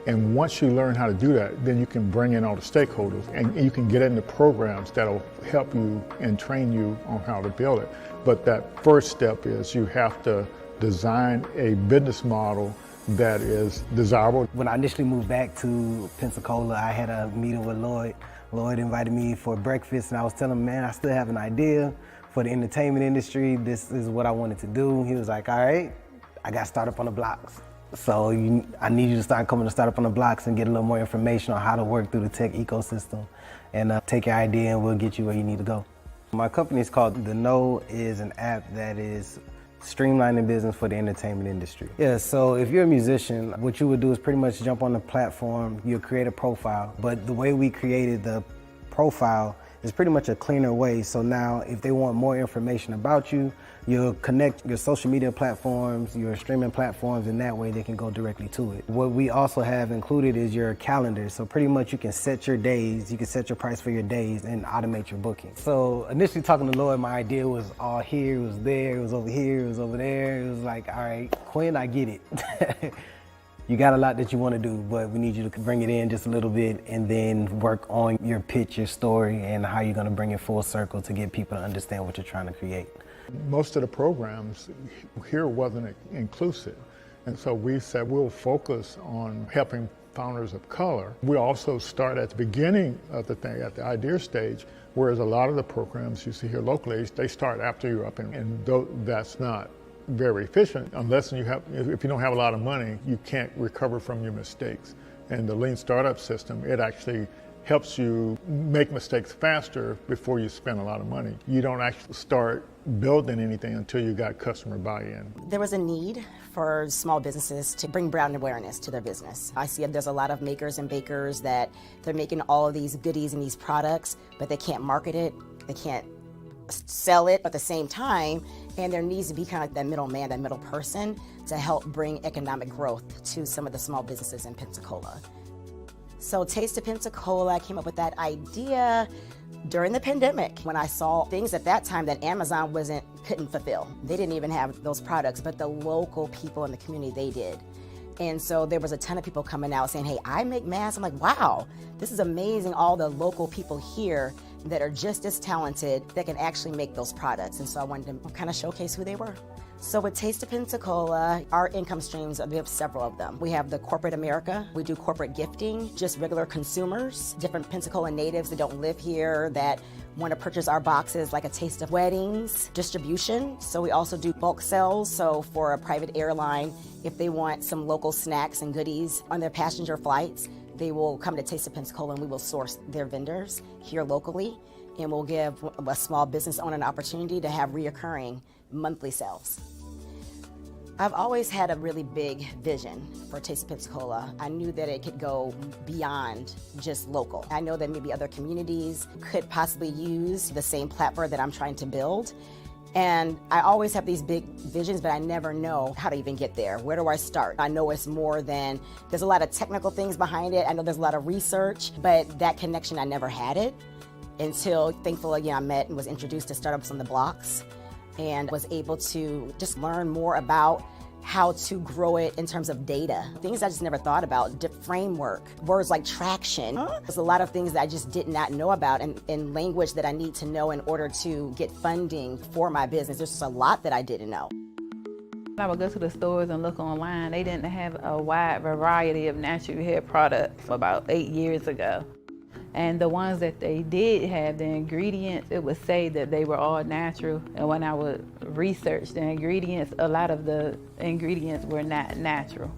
And once you learn how to do that, then you can bring in all the stakeholders and you can get into programs that'll help you and train you on how to build it. But that first step is you have to design a business model that is desirable. When I initially moved back to Pensacola, I had a meeting with Lloyd. Lloyd invited me for breakfast, and I was telling him, man, I still have an idea for the entertainment industry. This is what I wanted to do. He was like, all right, I got Startup on the Blocks. So I need you to start coming to Startup on the Blocks and get a little more information on how to work through the tech ecosystem and take your idea and we'll get you where you need to go. My company is called The Know, is an app that is streamlining business for the entertainment industry. Yeah, so if you're a musician, what you would do is pretty much jump on the platform, you'll create a profile, but the way we created the profile is pretty much a cleaner way. So now if they want more information about you, you'll connect your social media platforms, your streaming platforms, and that way they can go directly to it. What we also have included is your calendar. So pretty much you can set your days, you can set your price for your days and automate your booking. So initially talking to Lloyd, my idea was all here, it was there, it was over here, it was over there. It was like, all right, Quinn, I get it. You got a lot that you want to do, but we need you to bring it in just a little bit and then work on your pitch, your story, and how you're going to bring it full circle to get people to understand what you're trying to create. Most of the programs here wasn't inclusive, and so we said we'll focus on helping founders of color. We also start at the beginning of the thing, at the idea stage, whereas a lot of the programs you see here locally, they start after you're up, and that's not very efficient unless if you don't have a lot of money, you can't recover from your mistakes. And the Lean Startup system, it actually helps you make mistakes faster before you spend a lot of money. You don't actually start building anything until you got customer buy-in. There was a need for small businesses to bring brand awareness to their business. I see there's a lot of makers and bakers that they're making all of these goodies and these products, but they can't market it, they can't sell it at the same time, and there needs to be kind of like that middleman, that middle person to help bring economic growth to some of the small businesses in Pensacola. So Taste of Pensacola, I came up with that idea during the pandemic when I saw things at that time that Amazon couldn't fulfill. They didn't even have those products, but the local people in the community, they did. And so there was a ton of people coming out saying, hey, I make masks. I'm like, wow, this is amazing. All the local people here that are just as talented that can actually make those products. And so I wanted to kind of showcase who they were. So with Taste of Pensacola, our income streams, we have several of them. We have the corporate America, we do corporate gifting, just regular consumers, different Pensacola natives that don't live here that want to purchase our boxes, like a taste of weddings, distribution. So we also do bulk sales. So for a private airline, if they want some local snacks and goodies on their passenger flights, they will come to Taste of Pensacola and we will source their vendors here locally. And we'll give a small business owner an opportunity to have reoccurring monthly sales. I've always had a really big vision for Taste of Pensacola. I knew that it could go beyond just local. I know that maybe other communities could possibly use the same platform that I'm trying to build. And I always have these big visions, but I never know how to even get there. Where do I start? I know it's more than, there's a lot of technical things behind it. I know there's a lot of research, but that connection, I never had it until, thankfully, I met and was introduced to Startups on the Blocks and was able to just learn more about how to grow it in terms of data. Things I just never thought about, framework, words like traction. There's a lot of things that I just did not know about and language that I need to know in order to get funding for my business. There's just a lot that I didn't know. I would go to the stores and look online. They didn't have a wide variety of natural hair products about 8 years ago. And the ones that they did have, the ingredients, it would say that they were all natural. And when I would research the ingredients, a lot of the ingredients were not natural.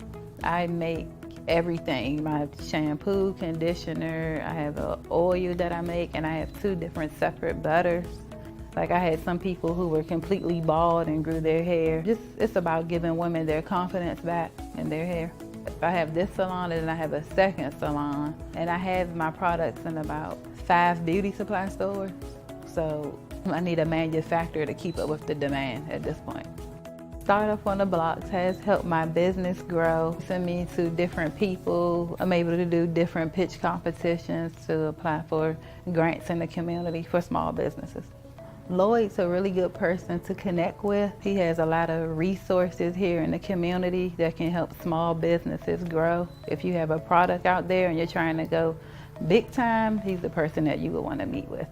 I make everything, my shampoo, conditioner, I have an oil that I make, and I have 2 different separate butters. Like I had some people who were completely bald and grew their hair. It's about giving women their confidence back in their hair. I have this salon and I have a second salon, and I have my products in about 5 beauty supply stores. So I need a manufacturer to keep up with the demand at this point. Startup on the Blocks has helped my business grow. Send me to different people. I'm able to do different pitch competitions to apply for grants in the community for small businesses. Lloyd's a really good person to connect with. He has a lot of resources here in the community that can help small businesses grow. If you have a product out there and you're trying to go big time, he's the person that you would want to meet with.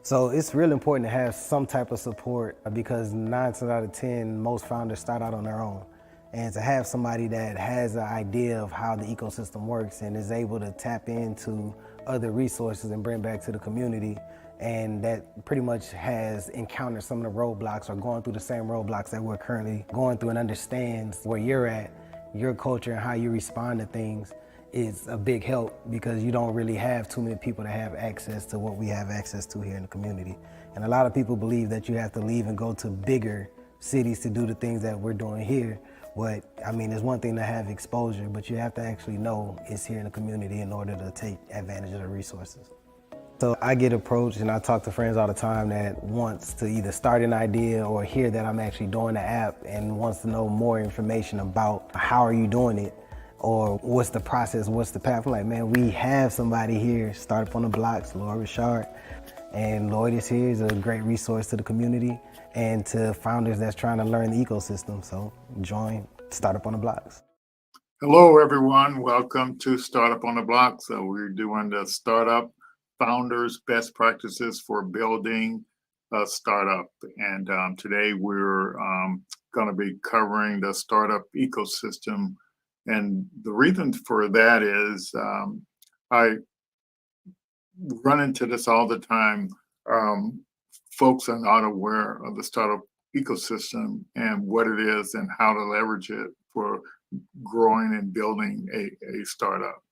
So it's really important to have some type of support because 9 times out of 10, most founders start out on their own. And to have somebody that has an idea of how the ecosystem works and is able to tap into other resources and bring back to the community, and that pretty much has encountered some of the roadblocks or going through the same roadblocks that we're currently going through and understands where you're at, your culture and how you respond to things, is a big help because you don't really have too many people that have access to what we have access to here in the community. And a lot of people believe that you have to leave and go to bigger cities to do the things that we're doing here. But I mean, it's one thing to have exposure, but you have to actually know it's here in the community in order to take advantage of the resources. So I get approached and I talk to friends all the time that wants to either start an idea or hear that I'm actually doing the app and wants to know more information about how are you doing it or what's the process, what's the path. I'm like, man, we have somebody here, Startup on the Blocks, Lloyd Richard. And Lloyd is here, he's a great resource to the community and to founders that's trying to learn the ecosystem. So join Startup on the Blocks. Hello, everyone. Welcome to Startup on the Block. So we're doing the Startup Founders Best Practices for Building a Startup. And today we're going to be covering the startup ecosystem. And the reason for that is I run into this all the time. Folks are not aware of the startup ecosystem and what it is and how to leverage it for growing and building a startup.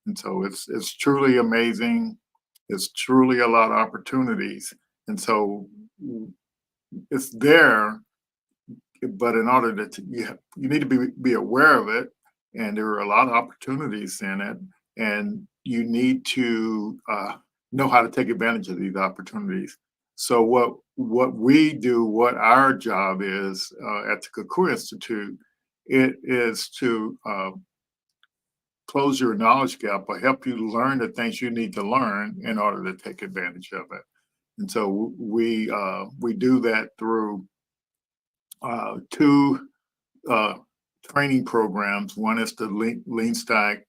And so it's truly amazing. It's truly a lot of opportunities. And so it's there, but in order to, you need to be aware of it. And there are a lot of opportunities in it. And you need to know how to take advantage of these opportunities. So what we do, what our job is at the Kukui Institute, it is to close your knowledge gap or help you learn the things you need to learn in order to take advantage of it. And so we do that through two training programs. One is the LeanStack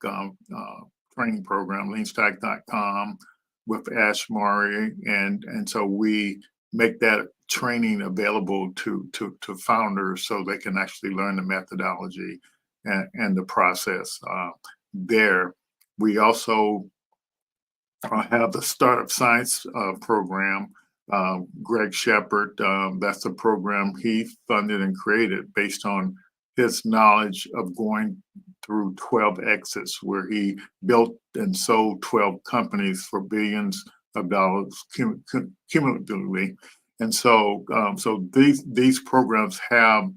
training program, leanstack.com with Ash Murray. And so we make that training available to founders so they can actually learn the methodology and the process there. We also have the Startup Science program. Greg Shepard, that's a program he funded and created based on his knowledge of going through 12 exits where he built and sold 12 companies for billions of dollars cumulatively. And so so these programs have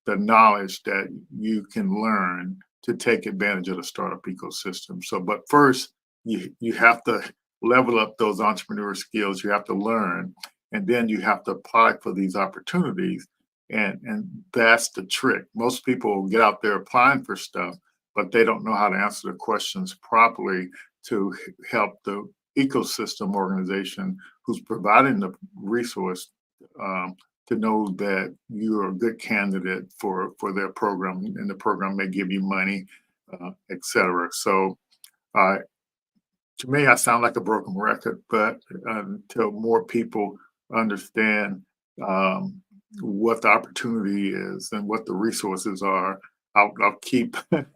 the knowledge that you can learn to take advantage of the startup ecosystem. So, but first, you have to level up those entrepreneur skills. You have to learn, and then you have to apply for these opportunities. And that's the trick. Most people get out there applying for stuff, but they don't know how to answer the questions properly to help the ecosystem organization who's providing the resource to know that you're a good candidate for their program, and the program may give you money, et cetera. So to me, I sound like a broken record, but until more people understand what the opportunity is and what the resources are, I'll keep playing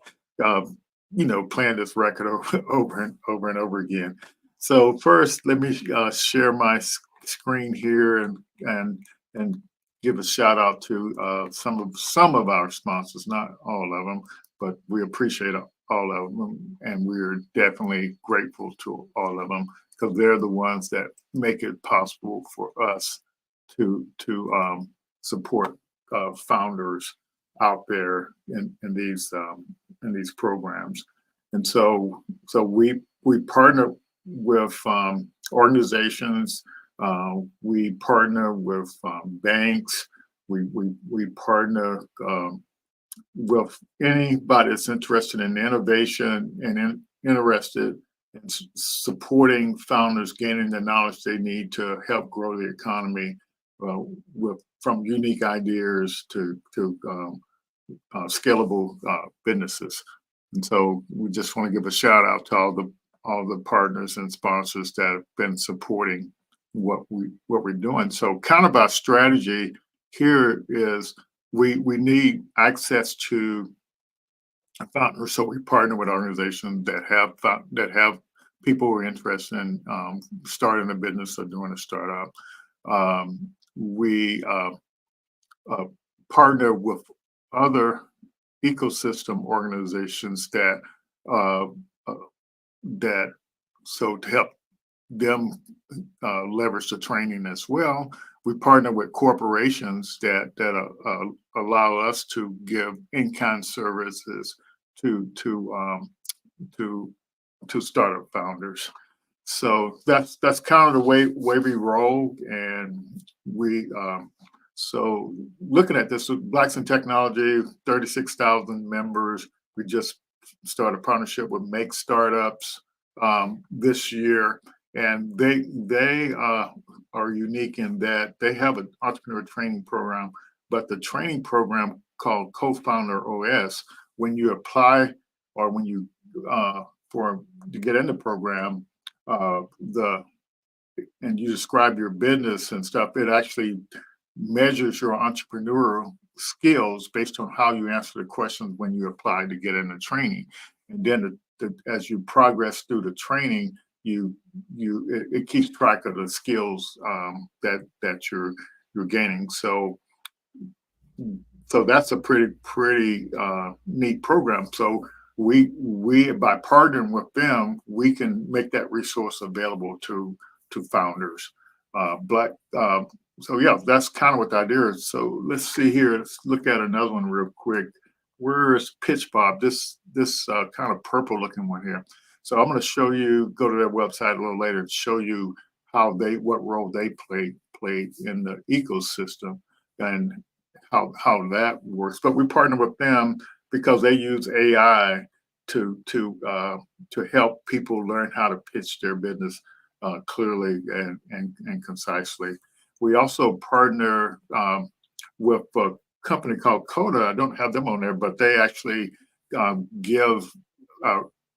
this record over and over again. So first, let me share my screen here and give a shout out to some of our sponsors, not all of them, but we appreciate all of them, and we're definitely grateful to all of them because they're the ones that make it possible for us to support founders out there in these programs. And so we partner with organizations. We partner with banks. We partner with anybody that's interested in innovation and interested supporting founders gaining the knowledge they need to help grow the economy from unique ideas to scalable businesses. And so we just want to give a shout out to all the partners and sponsors that have been supporting what we're doing. So kind of our strategy here is we need access to founders. So we partner with organizations that have people who are interested in starting a business or doing a startup. We partner with other ecosystem organizations that so to help them leverage the training as well. We partner with corporations that allow us to give in-kind services to startup founders. So that's kind of the way we roll, and we so looking at this, Blacks in Technology, 36,000 members. We just started a partnership with Make Startups this year, and they are unique in that they have an entrepreneur training program, but the training program called Co-Founder OS, when you apply or when you to get in the program, and you describe your business and stuff, it actually measures your entrepreneurial skills based on how you answer the questions when you apply to get into training. And then as you progress through the training, it keeps track of the skills that you're gaining. So that's a pretty neat program. So we by partnering with them, we can make that resource available to founders. So yeah, that's kind of what the idea is. So let's see here. Let's look at another one real quick. Where is PitchBob? This kind of purple looking one here. So I'm going to show you. Go to their website a little later and show you what role they played in the ecosystem and how that works. But we partner with them because they use AI to help people learn how to pitch their business clearly and concisely. We also partner with a company called Coda. I don't have them on there, but they actually give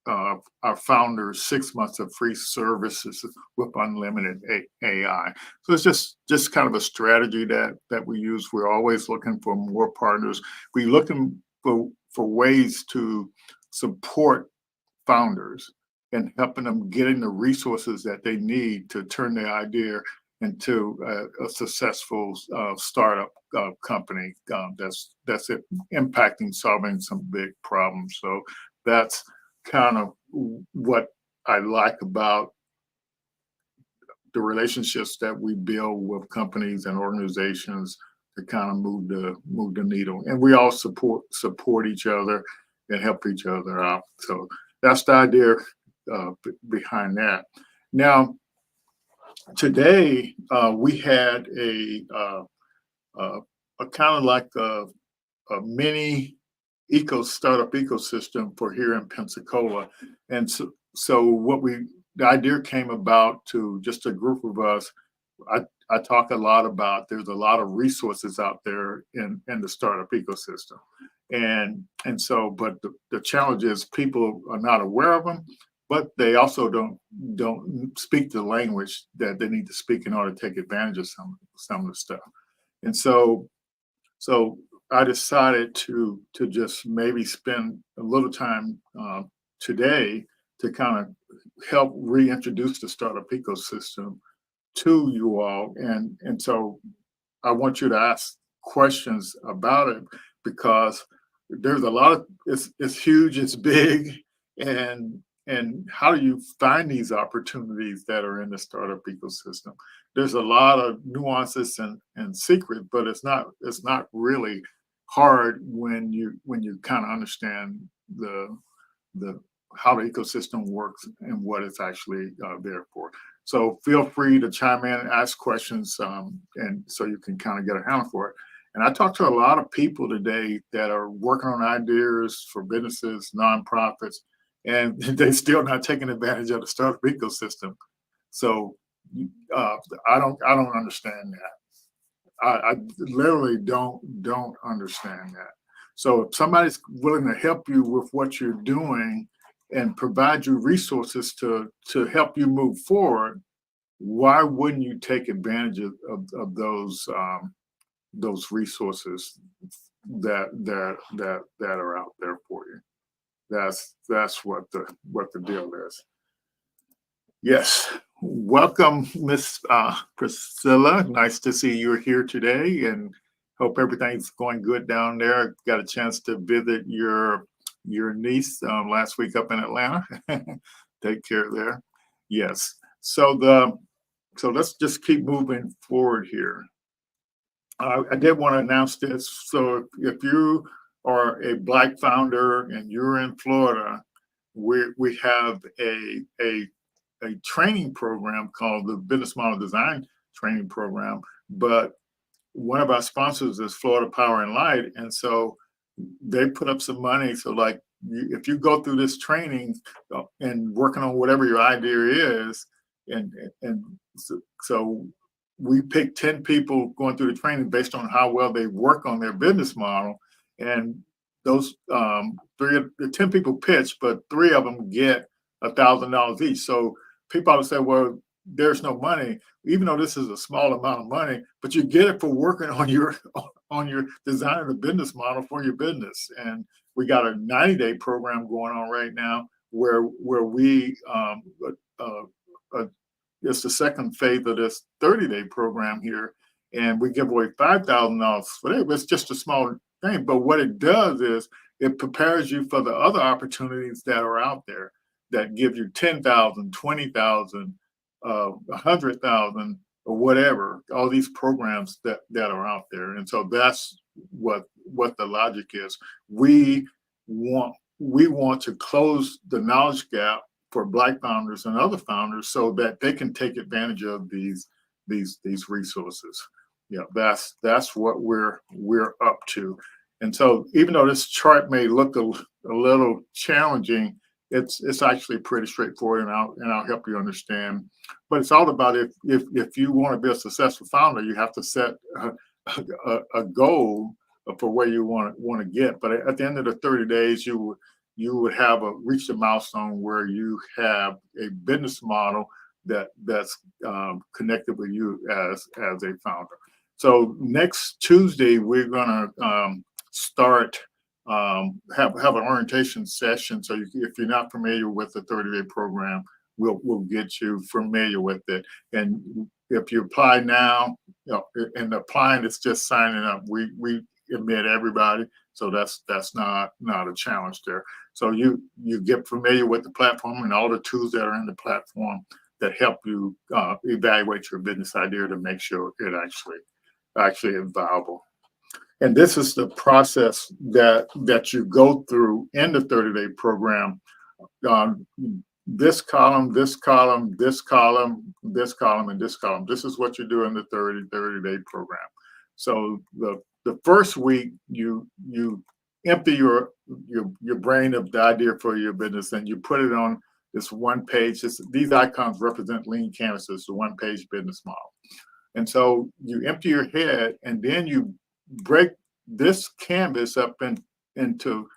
our founders 6 months of free services with unlimited AI. So it's just kind of a strategy that we use. We're always looking for more partners. We're looking for ways to support founders and helping them getting the resources that they need to turn their idea into a successful startup company that's impacting solving some big problems. So that's kind of what I like about the relationships that we build with companies and organizations to kind of move the needle. And we all support each other and help each other out. So that's the idea behind that. Now, today we had a kind of like a mini startup ecosystem for here in Pensacola, and so the idea came about to just a group of us. I talk a lot about there's a lot of resources out there in the startup ecosystem, and so but the challenge is people are not aware of them, but they also don't speak the language that they need to speak in order to take advantage of some of the stuff. And so I decided to just maybe spend a little time today to kind of help reintroduce the startup ecosystem to you all. And so I want you to ask questions about it because there's a lot of it's huge, it's big, and how do you find these opportunities that are in the startup ecosystem? There's a lot of nuances and secret, but it's not really hard when you kind of understand the how the ecosystem works and what it's actually there for. So feel free to chime in and ask questions, and so you can kind of get a handle for it. And I talked to a lot of people today that are working on ideas for businesses, nonprofits, and they're still not taking advantage of the startup ecosystem. So I don't understand that. I literally don't understand that. So if somebody's willing to help you with what you're doing and provide you resources to help you move forward, why wouldn't you take advantage of those resources that are out there for you? That's what the deal is. Yes. Welcome, Miss Priscilla. Nice to see you're here today, and hope everything's going good down there. Got a chance to visit your niece last week up in Atlanta. Take care there. Yes. So let's just keep moving forward here. I did want to announce this. So if you are a Black founder and you're in Florida, we have a training program called the Business Model Design Training Program. But one of our sponsors is Florida Power and Light, and so they put up some money. So like, if you go through this training and working on whatever your idea is, and so we pick 10 people going through the training based on how well they work on their business model, and those 10 people pitch, but 3 of them get $1,000 each. So people always say, well, there's no money, even though this is a small amount of money, but you get it for working on your designing the business model for your business. And we got a 90-day program going on right now where we it's the second phase of this 30-day program here, and we give away $5,000 for it. It's just a small thing, but what it does is it prepares you for the other opportunities that are out there that give you 10,000, 20,000, 100,000, or whatever. All these programs that are out there, and so that's what the logic is. We want to close the knowledge gap for Black founders and other founders so that they can take advantage of these resources. Yeah, that's what we're up to. And so even though this chart may look a little challenging, it's actually pretty straightforward, and I'll help you understand. But it's all about if you want to be a successful founder, you have to set a goal for where you want to get. But at the end of the 30 days, you would have reached a milestone where you have a business model that's connected with you as a founder. So next Tuesday, we're gonna start have an orientation session. So if you're not familiar with the 30-day program, we'll get you familiar with it. And if you apply now, and applying is just signing up. We admit everybody, so that's not a challenge there. So you get familiar with the platform and all the tools that are in the platform that help you evaluate your business idea to make sure it actually is viable. And this is the process that you go through in the 30-day program. This column, this column, this column, this column, and this column. This is what you do in the 30-day program. So the first week you empty your brain of the idea for your business, and you put it on this one page. These icons represent lean canvases, the one-page business model. And so you empty your head, and then you break this canvas up into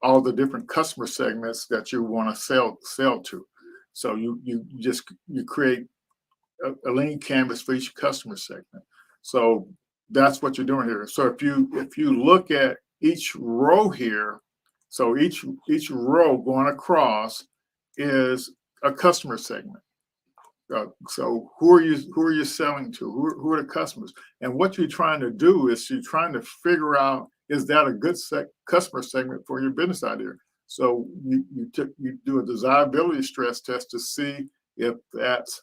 all the different customer segments that you want to sell to. So you create a lean canvas for each customer segment. So that's what you're doing here. So if you look at each row here, so each row going across is a customer segment. So who are you selling to? Who are the customers? And what you're trying to do is you're trying to figure out, is that a good customer segment for your business idea? So you do a desirability stress test to see if that's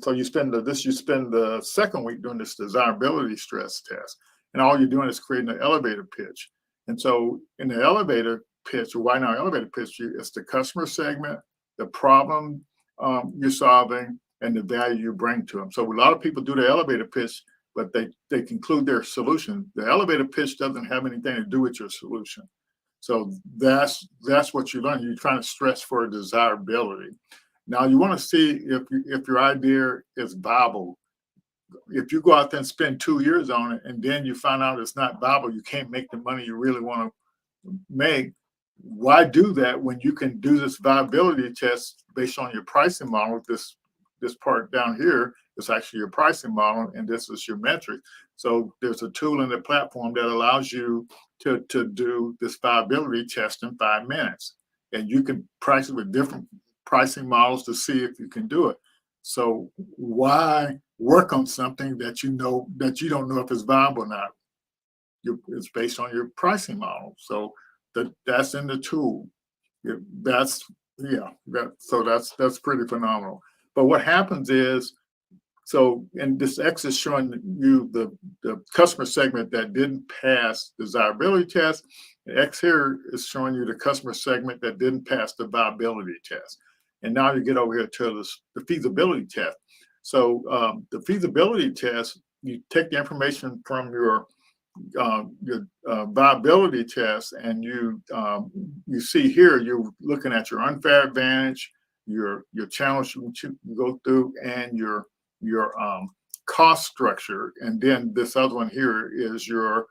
so you spend the second week doing this desirability stress test, and all you're doing is creating an elevator pitch. And so in the elevator pitch, or why not elevator pitch, it's the customer segment, the problem you're solving, and the value you bring to them. So a lot of people do the elevator pitch, but they conclude their solution. The elevator pitch doesn't have anything to do with your solution. So that's what you learn. You're trying to stretch for desirability. Now you want to see if your idea is viable. If you go out there and spend 2 years on it, and then you find out it's not viable, you can't make the money you really want to make. Why do that when you can do this viability test based on your pricing model? This part down here is actually your pricing model, and this is your metric. So there's a tool in the platform that allows you to do this viability test in 5 minutes, and you can price it with different pricing models to see if you can do it. So why work on something that you don't know if it's viable or not? It's based on your pricing model. So that's in the tool. That's pretty phenomenal. But what happens is, so, and this X is showing you the customer segment that didn't pass the desirability test. The X here is showing you the customer segment that didn't pass the viability test. And now you get over here to the feasibility test. So the feasibility test, you take the information from your viability test, and you see here, you're looking at your unfair advantage, your challenge you go through, and your cost structure, and then this other one here is your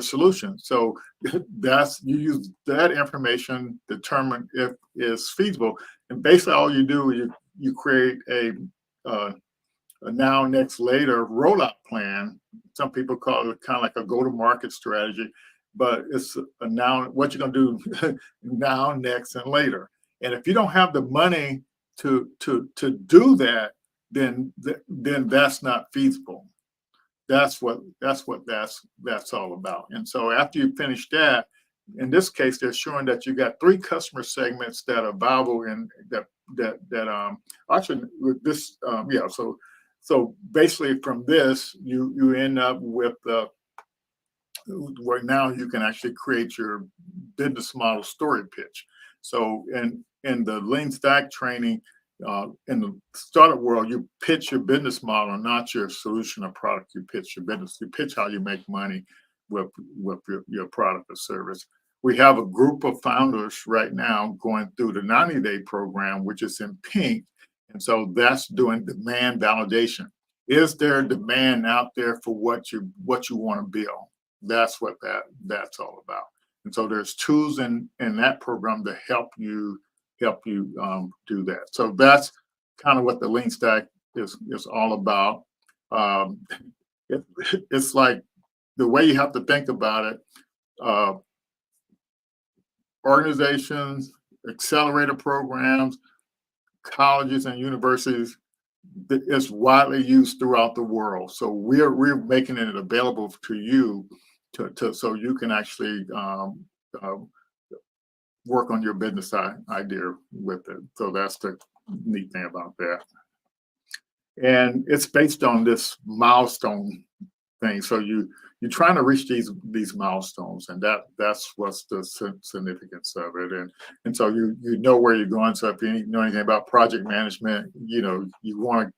solution. So you use that information, determine if it's feasible, and basically all you do is you create a now, next, later rollout plan. Some people call it kind of like a go-to-market strategy, but it's a now, what you're going to do now, next, and later. And if you don't have the money to do that, then that's not feasible. That's what that's all about. And so after you finish that, in this case, they're showing that you got 3 customer segments that are viable, and that actually with this so basically from this you end up with where now you can actually create your business model story pitch. So in the Lean Stack training, in the startup world, you pitch your business model, not your solution or product. You pitch your business. You pitch how you make money with your product or service. We have a group of founders right now going through the 90-day program, which is in pink. And so that's doing demand validation. Is there demand out there for what you want to build? That's what that's all about. And so there's tools in that program to help you do that. So that's kind of what the Lean Stack is all about. It's like the way you have to think about it. Organizations, accelerator programs, colleges and universities, it's widely used throughout the world. So we're making it available to you so you can actually work on your business idea with it. So that's the neat thing about that. And it's based on this milestone thing. So you're trying to reach these milestones, and that's what's the significance of it. And so you know where you're going. So if you know anything about project management, you want to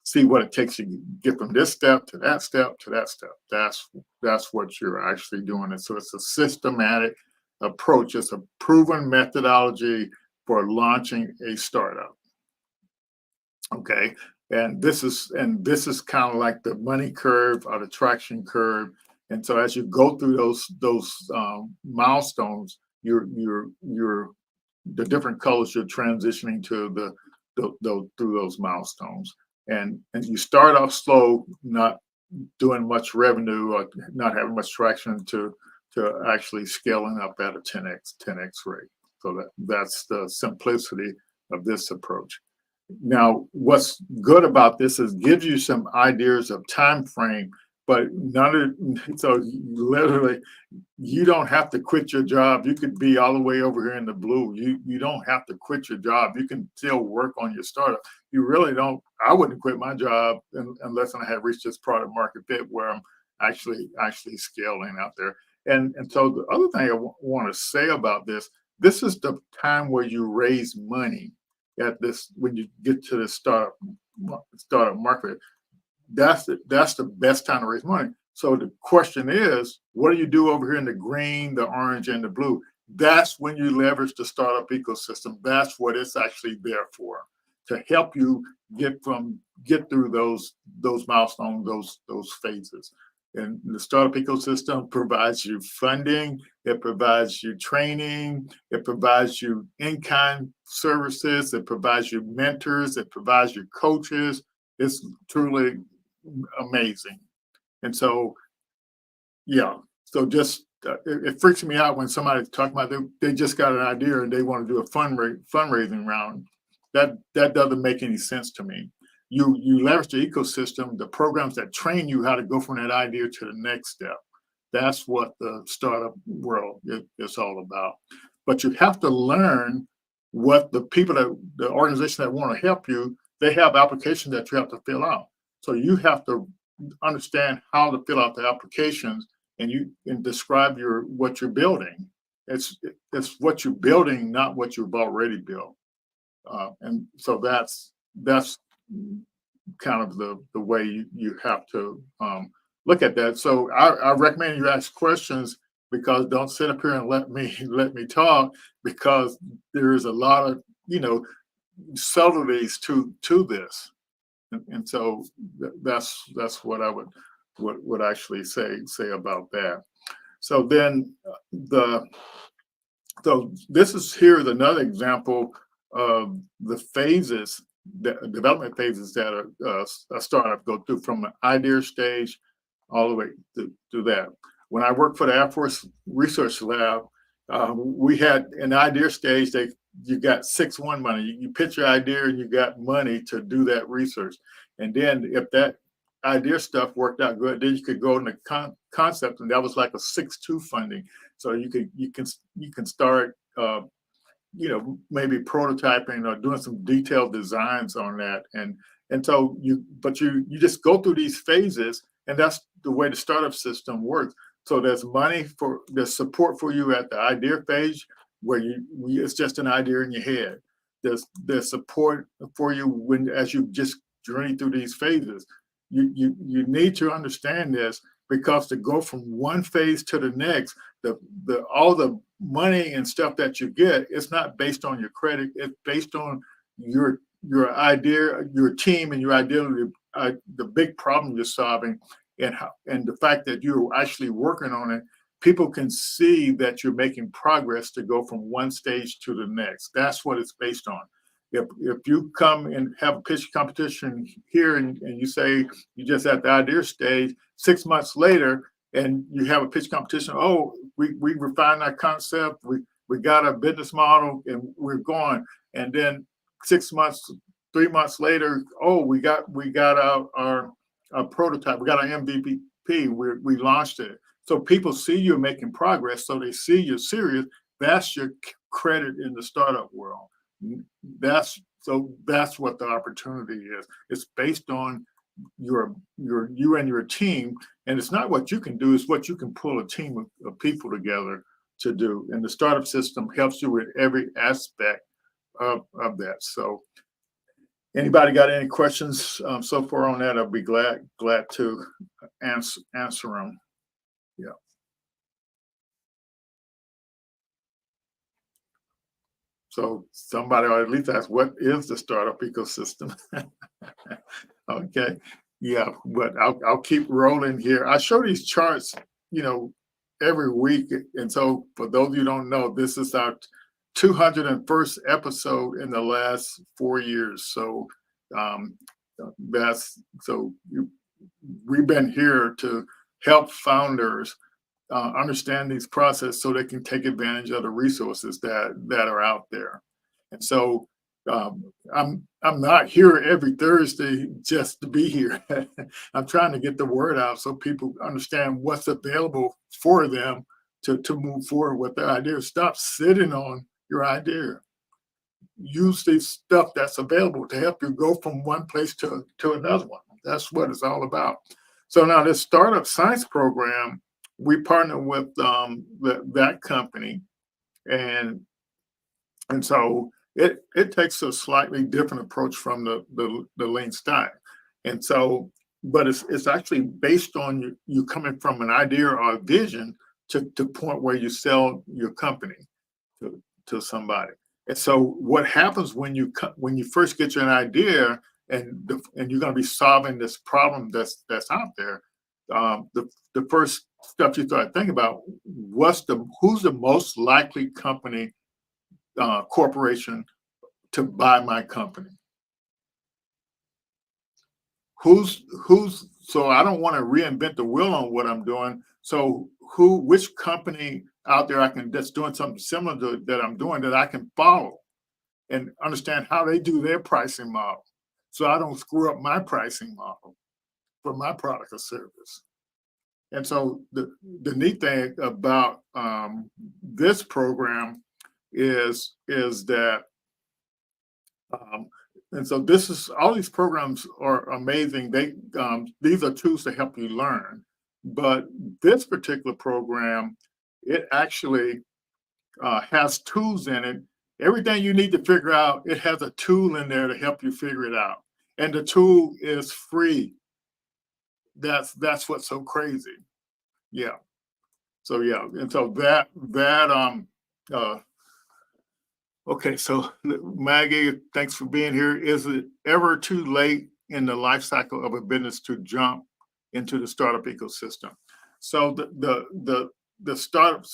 see what it takes to get from this step to that step to that step. That's what you're actually doing. And so it's a systematic approach. It's a proven methodology for launching a startup. Okay. And this is kind of like the money curve or the traction curve. And so as you go through those milestones, the different colors you're transitioning to through those milestones. And you start off slow, not doing much revenue or not having much traction to actually scaling up at a 10x rate. So that's the simplicity of this approach. Now, what's good about this is gives you some ideas of time frame, but so literally you don't have to quit your job. You could be all the way over here in the blue. You don't have to quit your job. You can still work on your startup. You really don't. I wouldn't quit my job unless I had reached this product market fit where I'm actually scaling out there. And so the other thing I want to say about this is the time where you raise money at this, when you get to the startup market. That's the best time to raise money. So the question is, what do you do over here in the green, the orange, and the blue? That's when you leverage the startup ecosystem. That's what it's actually there for, to help you get through those milestones, those phases. And the startup ecosystem provides you funding, it provides you training, it provides you in-kind services, it provides you mentors, it provides you coaches. It's truly amazing. And so, yeah, so just it freaks me out when somebody's talking about they just got an idea and they want to do a fundraising round. That doesn't make any sense to me. You leverage the ecosystem, the programs that train you how to go from that idea to the next step. That's what the startup world is all about. But you have to learn what the organization that want to help you, they have applications that you have to fill out. So you have to understand how to fill out the applications and describe what you're building. It's what you're building, not what you've already built. And so that's kind of the way you have to look at that. So I recommend you ask questions, because don't sit up here and let me talk, because there is a lot of subtleties to this, and so that's what I would actually say about that. So then so this is another example of the phases, the development phases that a startup go through, from an idea stage all the way to that. When I worked for the Air Force Research Lab, we had an idea stage. You got 6-1 money. You pitch your idea and you got money to do that research. And then if that idea stuff worked out good, then you could go into concept, and that was like a 6-2 funding. So you can start maybe prototyping or doing some detailed designs on that. And so you just go through these phases, and that's the way the startup system works. So there's there's support for you at the idea phase, where it's just an idea in your head. There's support for you as you just journey through these phases. You need to understand this, because to go from one phase to the next, all the money and stuff that you get, it's not based on your credit. It's based on your idea, your team, and your identity, the big problem you're solving, and the fact that you're actually working on it. People can see that you're making progress to go from one stage to the next. That's what it's based on. If you come and have a pitch competition here, and you say you just at the idea stage, 6 months later, and you have a pitch competition, we refined our concept, we got a business model, and we're going. And then 6 months, 3 months later, we got our prototype, we got our MVP, we launched it. So people see you're making progress, so they see you're serious. That's your credit in the startup world. That's what the opportunity is. It's based on you and your team, and it's not what you can do, it's what you can pull a team of people together to do. And the startup system helps you with every aspect of that. So anybody got any questions so far on that? I'll be glad to answer them. Yeah. So somebody ought at least ask, what is the startup ecosystem? Okay. Yeah, but I'll keep rolling here. I show these charts, every week. And so for those of you who don't know, this is our 201st episode in the last 4 years. So we've been here to help founders understand these processes so they can take advantage of the resources that are out there. And so I'm not here every Thursday just to be here. I'm trying to get the word out so people understand what's available for them to move forward with their idea. Stop sitting on your idea. Use the stuff that's available to help you go from one place to another one. That's what it's all about. So now this startup science program, we partner with that company, and so it takes a slightly different approach from the Lean Startup. And so but it's actually based on you coming from an idea or a vision to point where you sell your company to somebody. And so what happens when you first get your idea and you're going to be solving this problem that's out there, the first stuff you start thinking about, who's the most likely company, corporation to buy my company? So I don't want to reinvent the wheel on what I'm doing. So which company out there that's doing something similar to that I'm doing that I can follow and understand how they do their pricing model, so I don't screw up my pricing model for my product or service. And so the neat thing about this program is that and so all these programs are amazing. These are tools to help you learn, but this particular program, it actually has tools in it. Everything you need to figure out, it has a tool in there to help you figure it out, and the tool is free. That's what's so crazy. Yeah. So yeah, and so okay, so Maggie, thanks for being here. Is it ever too late in the life cycle of a business to jump into the startup ecosystem? So the startup,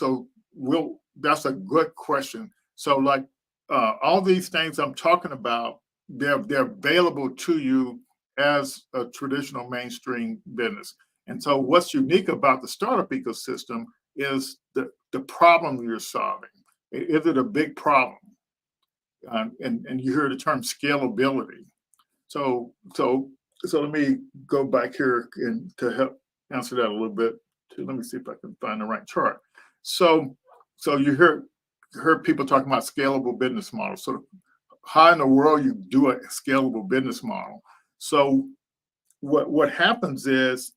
that's a good question. So like all these things I'm talking about, they're available to you as a traditional mainstream business. And so what's unique about the startup ecosystem is the problem you're solving. Is it a big problem? And you hear the term scalability. So let me go back here and to help answer that a little bit. Let me see if I can find the right chart. So you heard people talking about scalable business models. So how in the world you do a scalable business model? So what happens is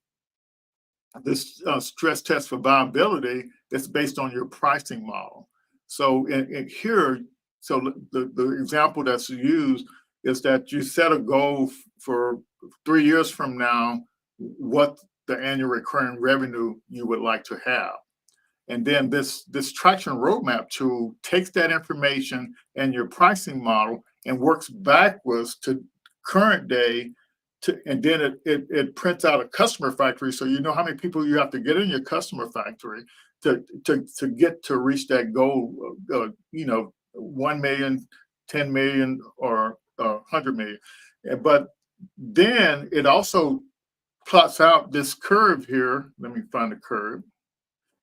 this stress test for viability is based on your pricing model. So in here, so the example that's used is that you set a goal for 3 years from now, what the annual recurring revenue you would like to have. And then this traction roadmap tool takes that information and your pricing model and works backwards to current day, and then it prints out a customer factory, so you know how many people you have to get in your customer factory to get to reach that goal, 1 million, 10 million, or 100 million. But then it also plots out this curve here. Let me find the curve.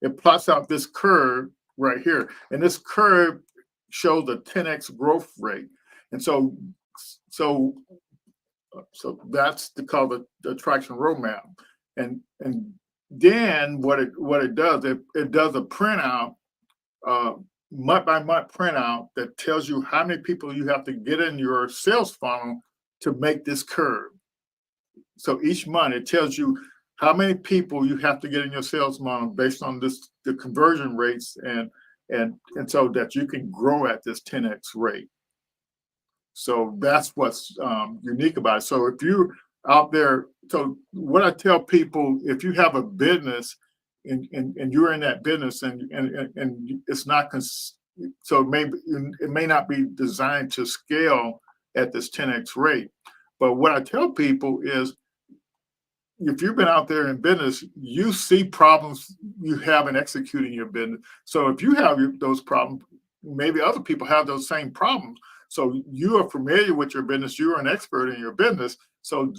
It plots out this curve right here. And this curve shows a 10x growth rate. And so that's called the traction roadmap. And then what it does, it does a printout, month by month printout that tells you how many people you have to get in your sales funnel to make this curve. So each month it tells you how many people you have to get in your sales funnel based on the conversion rates, and so that you can grow at this 10x rate. So that's what's unique about it. So if you're out there, so what I tell people, if you have a business and you're in that business and it's not, so maybe it may not be designed to scale at this 10x rate. But what I tell people is, if you've been out there in business, you see problems you have in executing your business. So if you have those problems, maybe other people have those same problems. So you are familiar with your business, you're an expert in your business. So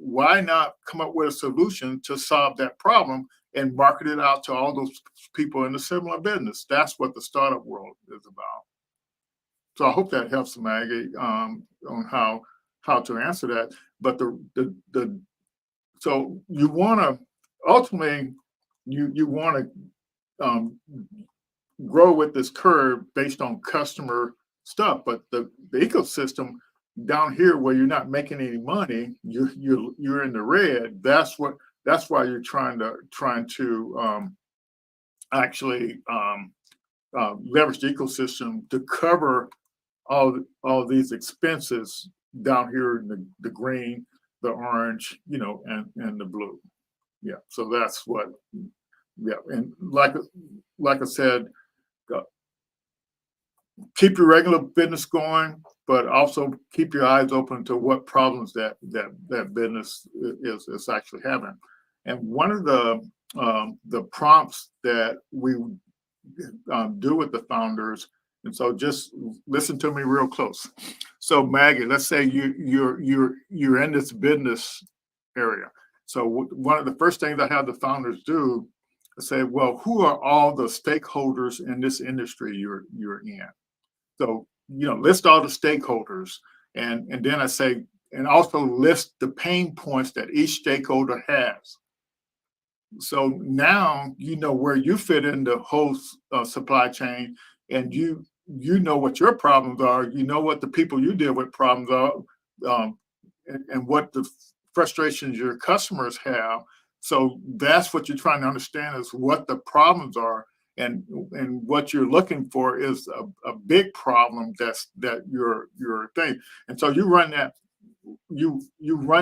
why not come up with a solution to solve that problem and market it out to all those people in a similar business? That's what the startup world is about. So I hope that helps, Maggie, on how to answer that. But so you want to ultimately you want to grow with this curve based on customer stuff, but the ecosystem down here where you're not making any money, you're in the red. That's why you're trying to actually leverage the ecosystem to cover all these expenses down here in the green. the orange, and the blue. Yeah. So that's what. Yeah, and like I said, uh, keep your regular business going, but also keep your eyes open to what problems that business is actually having. And one of the prompts that we do with the founders, and so just listen to me real close. So Maggie, let's say you're in this business area. So one of the first things I have the founders do is say, well, who are all the stakeholders in this industry you're in? So, list all the stakeholders. And then I say, and also list the pain points that each stakeholder has. So now you know where you fit in the whole supply chain, and you know what your problems are. You know what the people you deal with problems are, and what the frustrations your customers have. So that's what you're trying to understand is what the problems are, and what you're looking for is a big problem that your thing. And so you run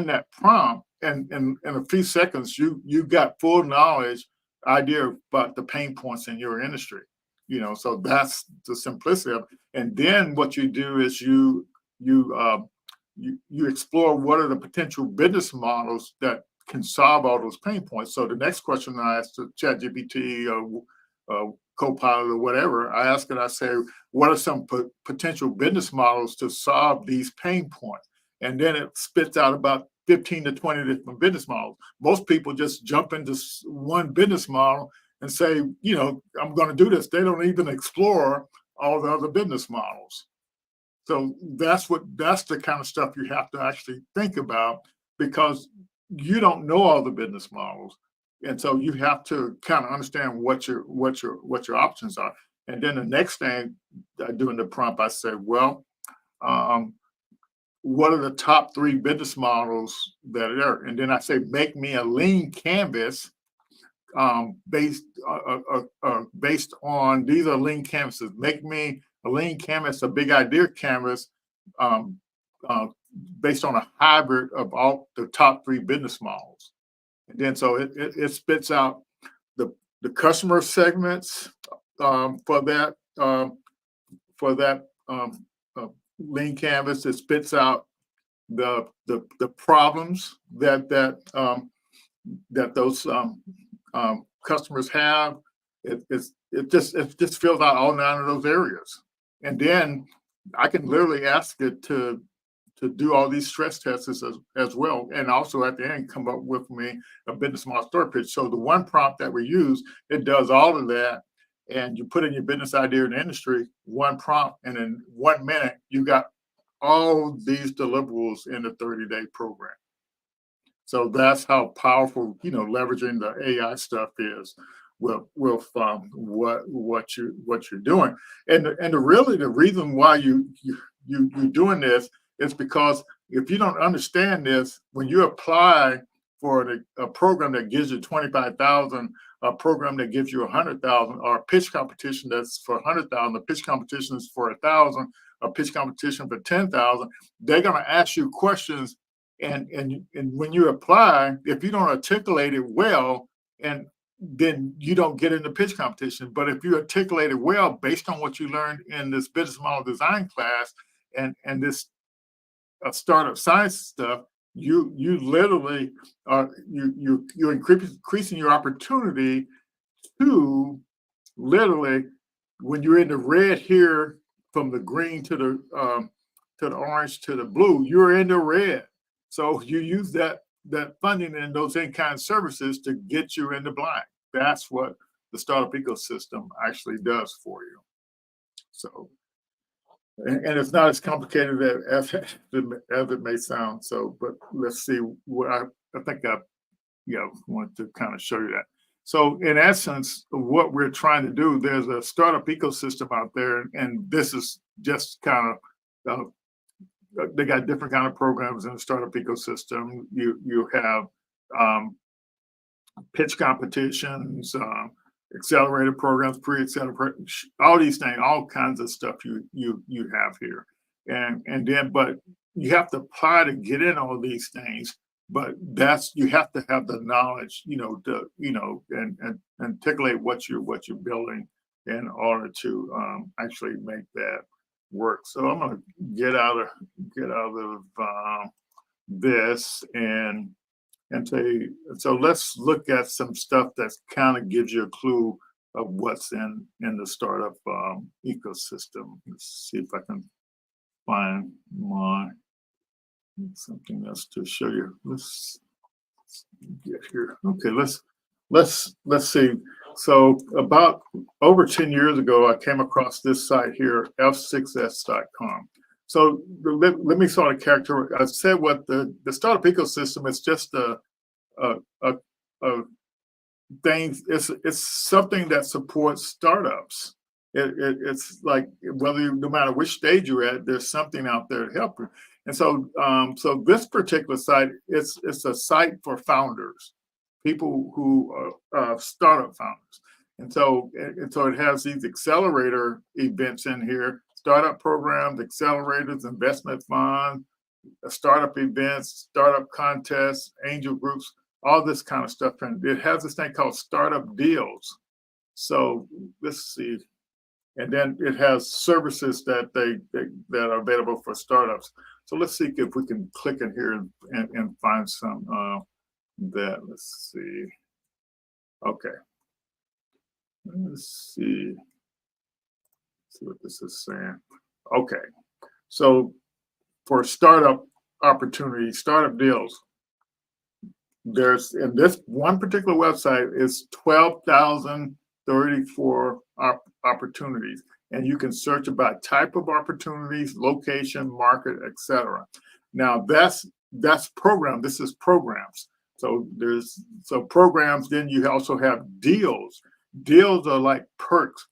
that prompt, and in a few seconds you got full knowledge idea about the pain points in your industry. So that's the simplicity of it. And then what you do is you explore what are the potential business models that can solve all those pain points. So the next question I ask to ChatGPT or Copilot or whatever, I ask it, I say, what are some potential business models to solve these pain points? And then it spits out about 15 to 20 different business models. Most people just jump into one business model and say, I'm going to do this. They don't even explore all the other business models. So that's the kind of stuff you have to actually think about, because you don't know all the business models. And so you have to kind of understand what your options are. And then the next thing I do in the prompt, I say, well, what are the top 3 business models that are there? And then I say, make me a lean canvas based on, these are lean canvases. Make me a lean canvas, a big idea canvas, based on a hybrid of all the top 3 business models. And then so it spits out the customer segments for that lean canvas. It spits out the problems that those customers have. It just fills out all 9 of those areas. And then I can literally ask it to do all these stress tests as well, and also at the end come up with me a business model story pitch. So the one prompt that we use, it does all of that, and you put in your business idea in the industry, one prompt, and in 1 minute you got all these deliverables in the 30-day program. So that's how powerful leveraging the AI stuff is with what you're doing. And the reason why you're doing this is because if you don't understand this, when you apply for a program that gives you 25,000, a program that gives you 100,000, or a pitch competition that's for 100,000, a pitch competition is for 1,000, a pitch competition for 10,000, they're going to ask you questions, and when you apply, if you don't articulate it well, and then you don't get in the pitch competition. But if you articulate it well based on what you learned in this business model design class and this startup science stuff, you literally you're increasing your opportunity to literally, when you're in the red here, from the green to the orange to the blue, you're in the red. So you use that funding and those in-kind services to get you in the black. That's what the startup ecosystem actually does for you. So, and it's not as complicated as it may sound. So, but let's see what I think I want to kind of show you that. So in essence, what we're trying to do, there's a startup ecosystem out there, and this is just kind of, they got different kind of programs in the startup ecosystem. You have pitch competitions, accelerated programs, pre-accelerated, all these things, all kinds of stuff you have here. And then, but you have to apply to get in all these things. but that's, you have to have the knowledge, and articulate what you're building in order to actually make that work. So I'm going to get out of this and say, so let's look at some stuff that kind of gives you a clue of what's in the startup ecosystem. Let's see if I can find something else to show you. Let's get here. Okay, let's see. So about over 10 years ago, I came across this site here, f6s.com. So let me sort of characterize. I said what the startup ecosystem is just a thing. It's something that supports startups. It's like no matter which stage you're at, there's something out there to help you. And so so this particular site, it's a site for founders, people who are startup founders. And so it has these accelerator events in here. Startup programs, accelerators, investment funds, startup events, startup contests, angel groups, all this kind of stuff. And it has this thing called startup deals. So let's see. And then it has services that that are available for startups. So let's see if we can click in here and find some that. Let's see. Okay. Let's see. See what this is saying. Okay, so for startup opportunities, startup deals, there's in this one particular website is 12,034 opportunities, and you can search about type of opportunities, location, market, etc. Now that's program. This is programs. So programs. Then you also have deals. Deals are like perks,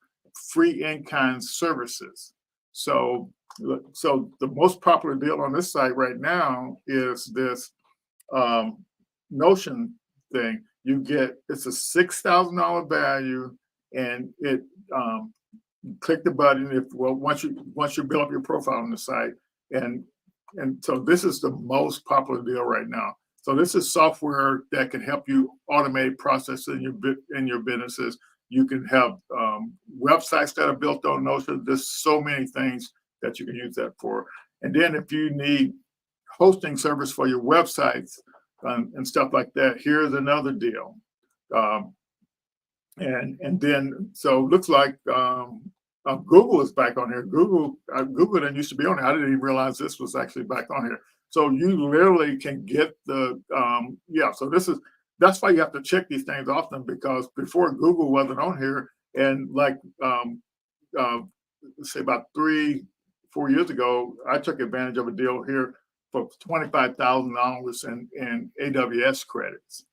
free in-kind services. So the most popular deal on this site right now is this Notion thing. It's a $6,000 value, and it click the button once you build up your profile on the site, and so this is the most popular deal right now. So this is software that can help you automate processes in your businesses. You can have websites that are built on Notion. There's so many things that you can use that for. And then if you need hosting service for your websites and stuff like that, here's another deal. And then, so it looks like Google is back on here. Google didn't used to be on here. I didn't even realize this was actually back on here. So you literally can get the, so that's why you have to check these things often, because before Google wasn't on here, and like say about 3-4 years ago, I took advantage of a deal here for $25,000 in AWS credits,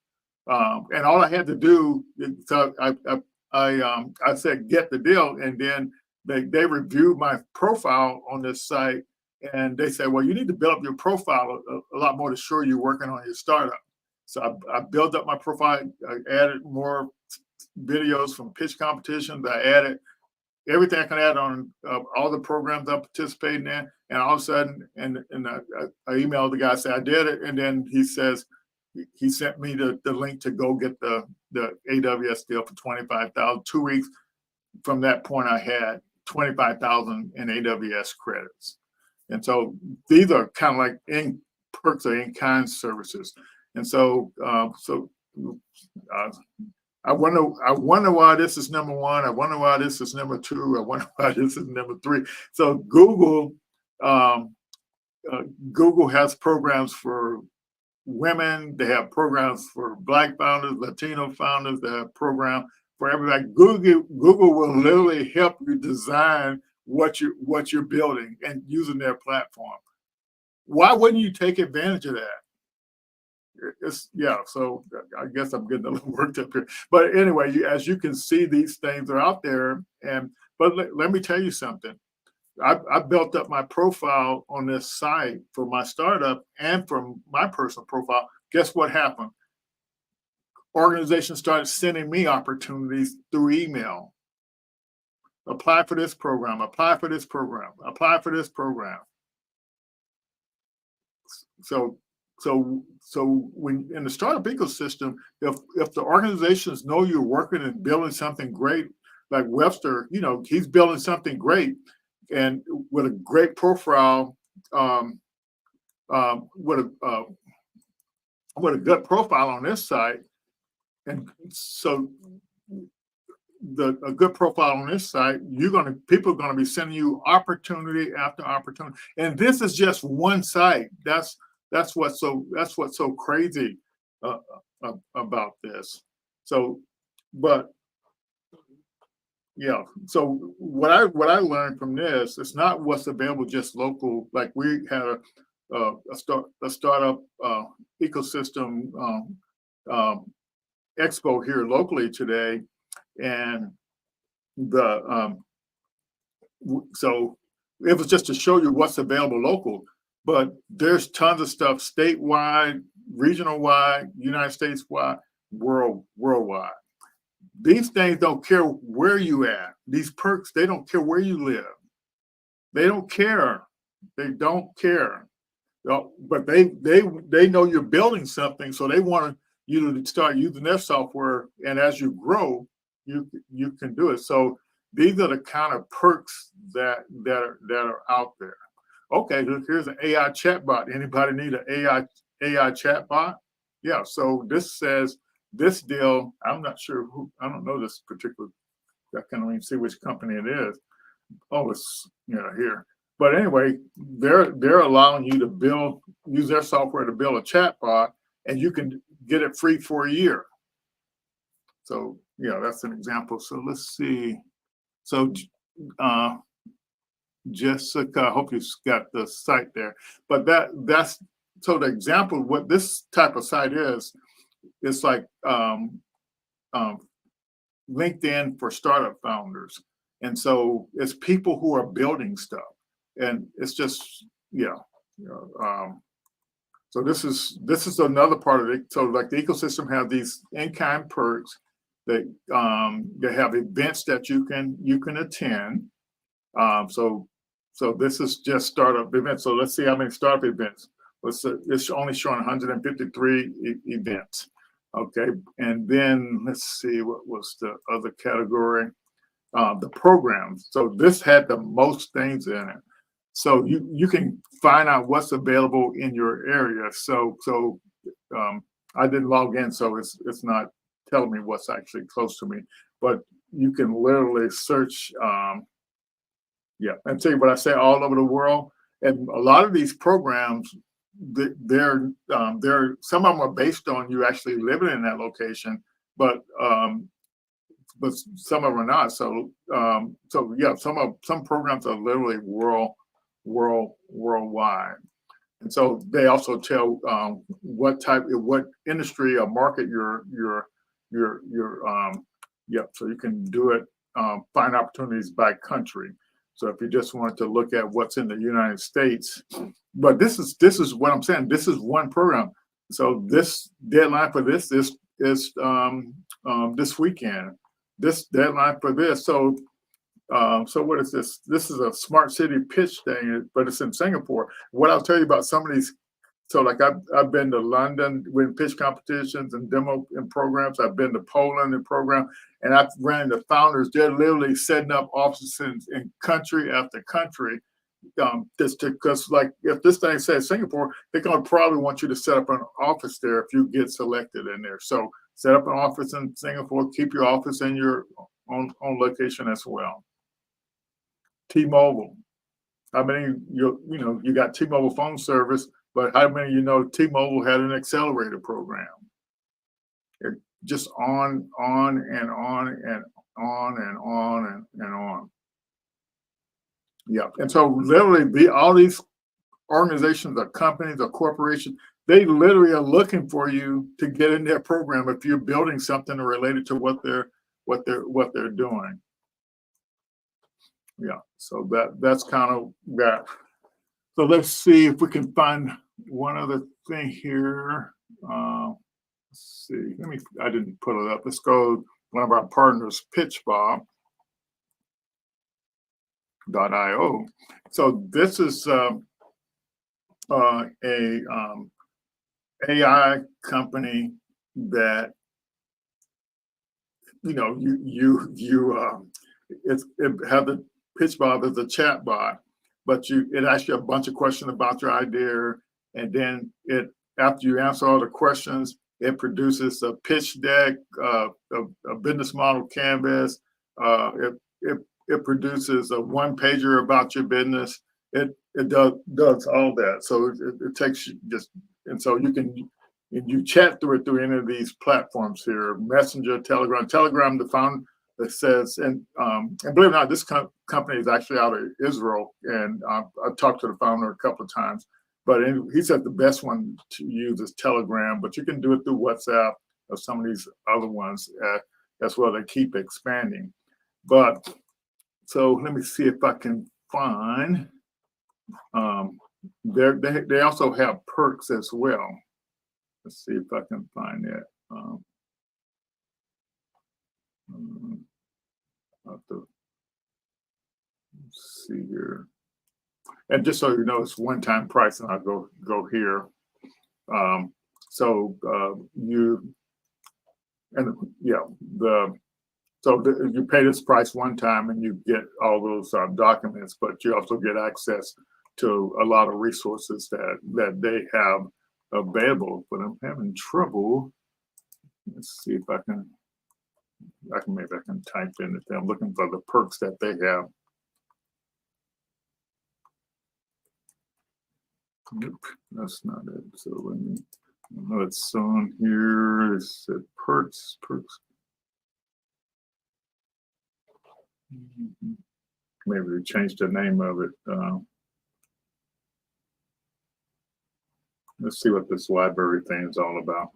and all I had to do, so I said get the deal, and then they reviewed my profile on this site, and they said, well, you need to build up your profile a lot more to show you're working on your startup. So I built up my profile. I added more videos from pitch competitions. I added everything I can add on all the programs I'm participating in. And all of a sudden, and I emailed the guy, said I did it. And then he says, he sent me the link to go get the AWS deal for $25,000. 2 weeks from that point, I had $25,000 in AWS credits. And so these are kind of like perks or in-kind services. And so, I wonder why this is number one. I wonder why this is number two. I wonder why this is number three. So Google has programs for women. They have programs for Black founders, Latino founders. They have programs for everybody. Google will literally help you design what you're building and using their platform. Why wouldn't you take advantage of that? So I guess I'm getting a little worked up here. But anyway, as you can see, these things are out there. But let me tell you something. I built up my profile on this site for my startup and from my personal profile. Guess what happened? Organizations started sending me opportunities through email. Apply for this program. Apply for this program. Apply for this program. so when in the startup ecosystem, if the organizations know you're working and building something great, like Webster, he's building something great and with a great profile, with a good profile on this site, and so a good profile on this site, people are gonna be sending you opportunity after opportunity, and this is just one site. That's what's so crazy about this. So, but yeah. So what I learned from this, it's not what's available just local. Like we had a startup ecosystem expo here locally today, and so it was just to show you what's available local. But there's tons of stuff statewide, regional wide, United States wide, worldwide. These things don't care where you at. These perks, they don't care where you live. They don't care. They don't care. But they know you're building something, so they want you to start using their software. And as you grow, you can do it. So these are the kind of perks that are out there. Okay, look, here's an AI chatbot. Anybody need an AI chatbot? Yeah. So this says this deal. I'm not sure who. I don't know this particular. I can't even see which company it is. Oh, it's here. But anyway, they're allowing you to use their software to build a chatbot, and you can get it free for a year. So yeah, that's an example. So let's see. So Jessica, I hope you got the site there. But that's so the example of what this type of site is. It's like LinkedIn for startup founders, and so it's people who are building stuff, and it's just so this is another part of it. So like the ecosystem have these in-kind perks. They have events that you can attend. So this is just startup events. So let's see how many startup events. It's only showing 153 events. Okay, and then let's see what was the other category. The programs. So this had the most things in it. So you can find out what's available in your area. So I didn't log in, so it's not telling me what's actually close to me. But you can literally search. And tell you what I say all over the world. And a lot of these programs, they're some of them are based on you actually living in that location, but some of them are not. So yeah, some programs are literally worldwide, and so they also tell what industry or market you're so you can do it, find opportunities by country. So if you just wanted to look at what's in the United States, but this is what I'm saying. This is one program. So this deadline for this is this weekend. This deadline for this. So what is this? This is a smart city pitch thing, but it's in Singapore. What I'll tell you about some of these. So like I've been to London with pitch competitions and demo and programs. I've been to Poland in program, and I've ran into founders. They're literally setting up offices in country after country. Just because like if this thing says Singapore, they're gonna probably want you to set up an office there if you get selected in there. So set up an office in Singapore. Keep your office in your own location as well. T-Mobile. How many you got T-Mobile phone service? But how many T-Mobile had an accelerator program? It just on and on and on and on and on. Yeah, and so literally all these organizations or companies or corporations, they literally are looking for you to get in their program if you're building something related to what they're doing. Yeah, so that's kind of that. So let's see if we can find one other thing here. Let's see. I didn't put it up. Let's go one of our partners, PitchBob.io. So this is a AI company that it have the pitch bot as a chat bot, but it asks you a bunch of questions about your idea, and then after you answer all the questions, it produces a pitch deck, a business model canvas. It produces a one pager about your business. It does all that. So it takes you and so you chat through it through any of these platforms here: Messenger, Telegram. The founder that says, and believe it or not, this company is actually out of Israel, and I've talked to the founder a couple of times. But he said the best one to use is Telegram, but you can do it through WhatsApp or some of these other ones as well. They keep expanding. But so let me see if I can find. They also have perks as well. Let's see if I can find that. Let's see here. And just so you know, it's one-time price, and I'll go here. You pay this price one time, and you get all those documents, but you also get access to a lot of resources that they have available. But I'm having trouble. Let's see if maybe I can type in it. I'm looking for the perks that they have. Nope, that's not it. So let me, I know it's on here. It said perks. Maybe we changed the name of it. Let's see what this library thing is all about.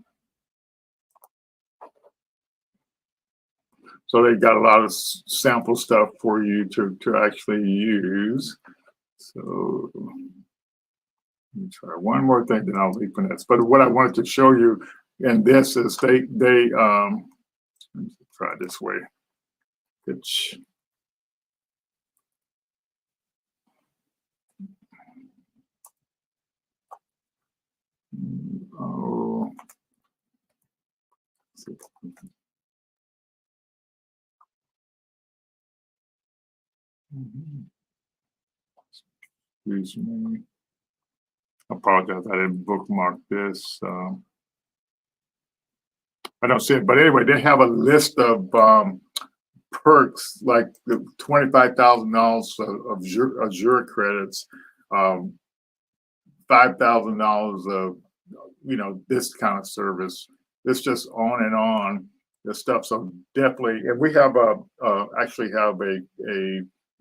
So they got a lot of sample stuff for you to actually use. So let me try one more thing, then I'll leave for this. But what I wanted to show you in this is let me try this way. Excuse me. I apologize. I didn't bookmark this. I don't see it, but anyway, they have a list of perks like the $25,000 of Azure credits, $5,000 of this kind of service. It's just on and on. This stuff. So definitely, and we have actually have a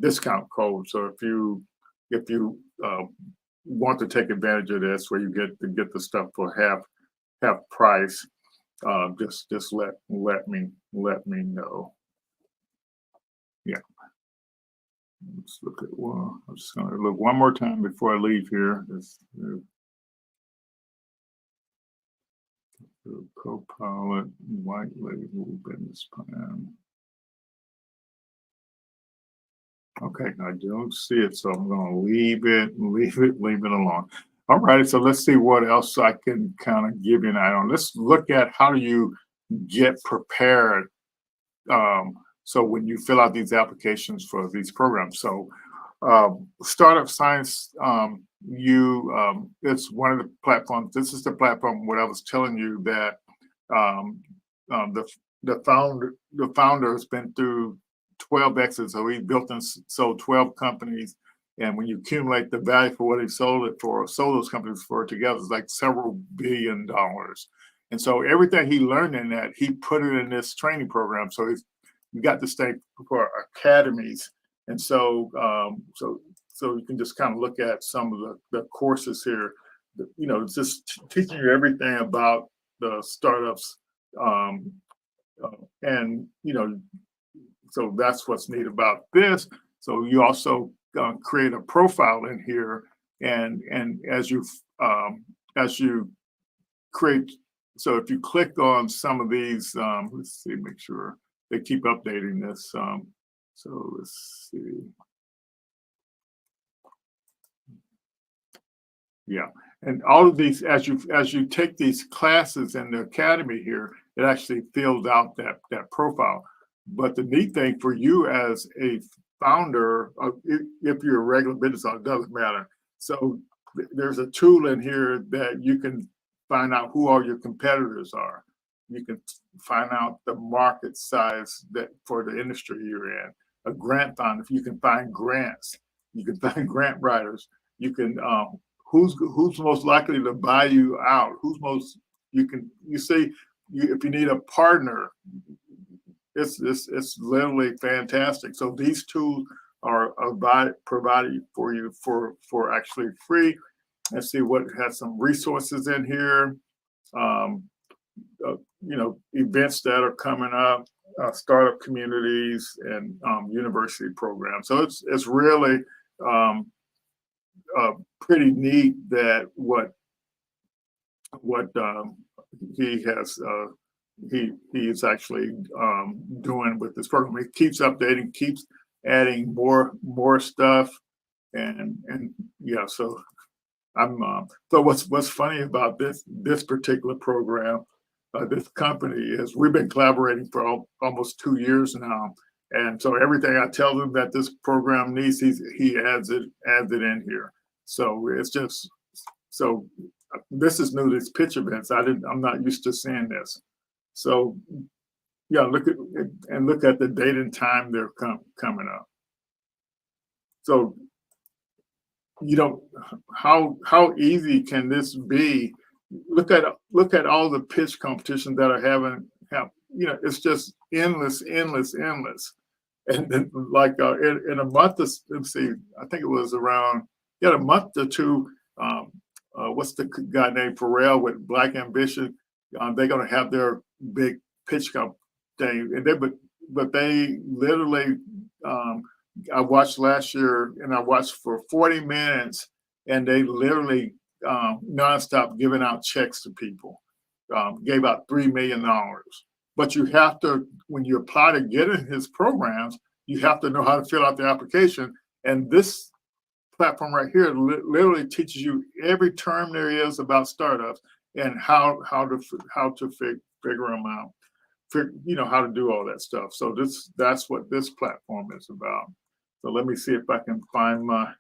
discount code. So if you want to take advantage of this, where you get the stuff for half price, just let me know. Yeah. Let's look at one. I'm just going to look one more time before I leave here. Copilot, white label business plan. Okay, I don't see it, so I'm going to leave it alone. All right, so let's see what else I can kind of give you an eye on. Let's look at how do you get prepared. So when you fill out these applications for these programs, so Startup Science, it's one of the platforms. This is the platform what I was telling you that the founder has been through 12 exits, so he built and sold 12 companies, and when you accumulate the value for what he sold those companies for together, it's like several $billion. And so everything he learned in that, he put it in this training program. So we got this thing for academies, and so you can just kind of look at some of the courses here. It's just teaching you everything about the startups, and so that's what's neat about this. So you also create a profile in here, and as you create, so if you click on some of these, let's see, make sure they keep updating this. So let's see. Yeah, and all of these, as you take these classes in the academy here, it actually fills out that profile. But the neat thing for you as a founder, if you're a regular business owner, it doesn't matter. So there's a tool in here that you can find out who all your competitors are. You can find out the market size that for the industry you're in. A grant fund, if you can find grants, you can find grant writers. You can who's most likely to buy you out. Who's most you see if you need a partner, it's literally fantastic. So these tools are provided for you for actually free. Let's see what has some resources in here. Events that are coming up, startup communities, and university programs. So it's really pretty neat that what he has he is actually doing with this program. He keeps updating, keeps adding more stuff, and yeah. So I'm so what's funny about this particular program, this company is we've been collaborating for almost 2 years now, and so everything I tell him that this program needs, he adds it in here. So it's just so this is new. These pitch events, I'm not used to seeing this. So yeah, look at the date and time they're coming up. So how easy can this be? Look at all the pitch competitions that are having. It's just endless. And then like in a month, let's see, I think it was around a month or two. What's the guy named Pharrell with Black Ambition? They're going to have their big pitch thing, and they literally. I watched last year, and I watched for 40 minutes, and they literally nonstop giving out checks to people. Gave out $3 million. But you have to, when you apply to get in his programs, you have to know how to fill out the application. And this platform right here literally teaches you every term there is about startups and how to figure them out. How to do all that stuff. So that's what this platform is about. So let me see if I can find my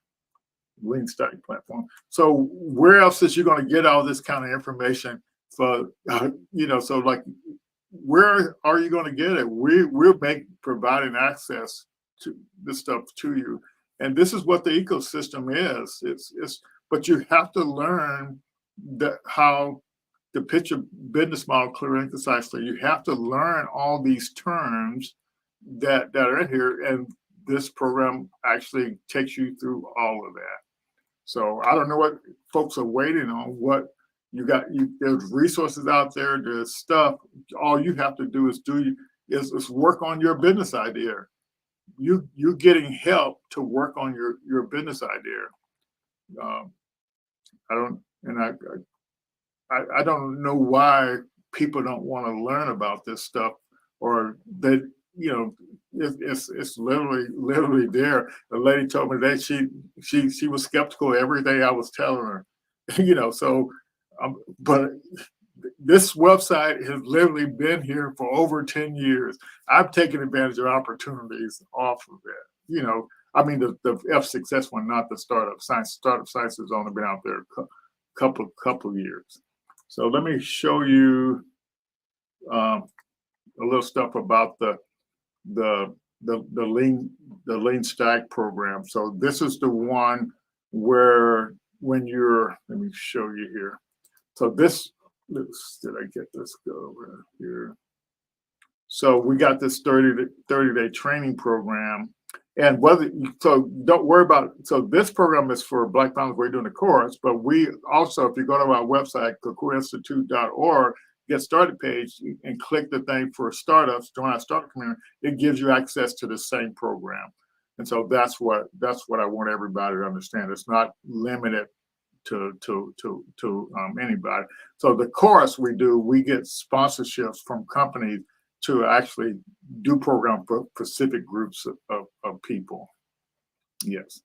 Lean Stack platform. So where else is you going to get all this kind of information for, so like, where are you going to get it? We're providing access to this stuff to you. And this is what the ecosystem is. But you have to learn how to pitch a business model clearly and concisely. You have to learn all these terms that are in here, and this program actually takes you through all of that. So I don't know what folks are waiting on. What you got? There's resources out there. There's stuff. All you have to do is work on your business idea. You're getting help to work on your business idea. I don't know why people don't want to learn about this stuff, or that it's literally there. The lady told me that she was skeptical of everything I was telling her, So, but this website has literally been here for over 10 years. I've taken advantage of opportunities off of it. I mean the F6S one, not the Startup Science. Startup Science has only been out there a couple of years. So let me show you a little stuff about the Lean Stack program. So this is the one where let me show you here. So did I get this go over here? So we got this 30-day training program. And don't worry about it. So this program is for Black founders. We're doing the course, but we also, if you go to our website, kokuinstitute.org, get started page, and click the thing for startups, join our startup community, it gives you access to the same program. And so that's what I want everybody to understand. It's not limited to anybody. So the course we get sponsorships from companies to actually do program for specific groups of people. Yes.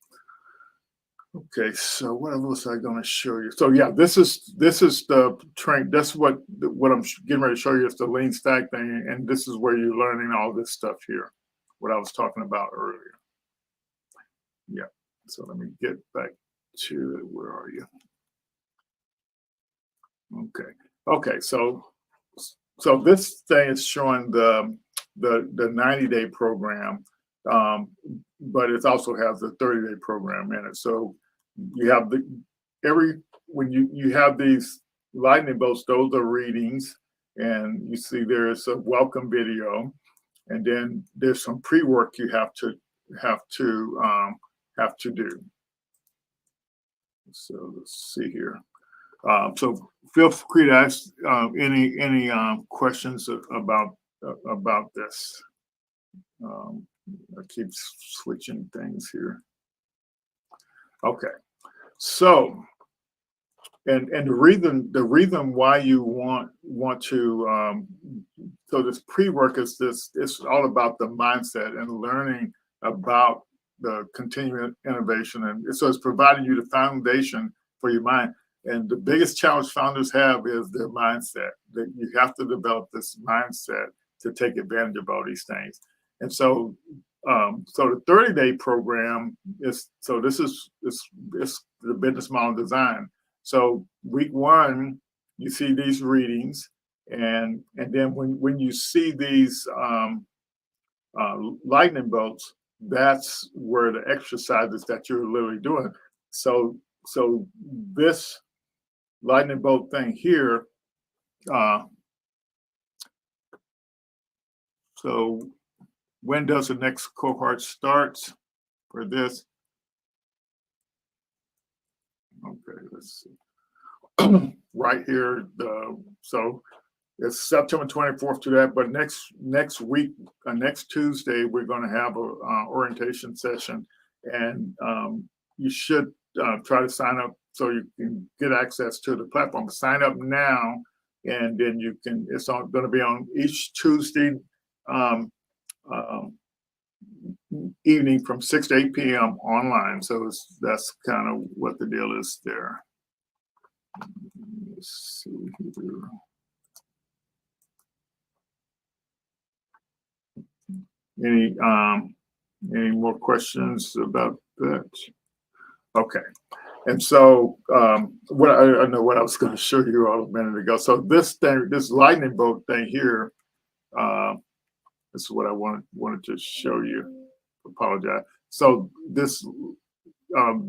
Okay, so what else was I going to show you? So yeah, this is the train. That's what I'm getting ready to show you is the lean stack thing, and this is where you're learning all this stuff here, what I was talking about earlier. Yeah. So let me get back to it. Where are you? Okay. Okay. So this thing is showing the 90-day program, but it also has the 30-day program in it. So you have when you have these lightning bolts, those are readings, and you see there's a welcome video, and then there's some pre-work you have to do. So let's see here. So feel free to ask any questions about this. I keep switching things here. Okay, so and the reason why you want to so this pre-work is it's all about the mindset and learning about the continuing innovation, and so it's providing you the foundation for your mind. And the biggest challenge founders have is their mindset. That you have to develop this mindset to take advantage of all these things. And so, so the 30-day program is this is the business model design. So week 1, you see these readings, and then when you see these lightning bolts, that's where the exercises that you're literally doing. So this lightning bolt thing here. So when does the next cohort start for this? Okay, let's see. Right here, so it's September 24th to that, but next week, next Tuesday, we're going to have a orientation session, and you should try to sign up so you can get access to the platform. Sign up now, and then you can. It's going to be on each Tuesday evening from 6 to 8 p.m. online. So that's kind of what the deal is there. Let's see here. Any more questions about that? Okay. And so what I know what I was going to show you all a minute ago. So this lightning bolt thing here, this is what I wanted to show you. Apologize. So this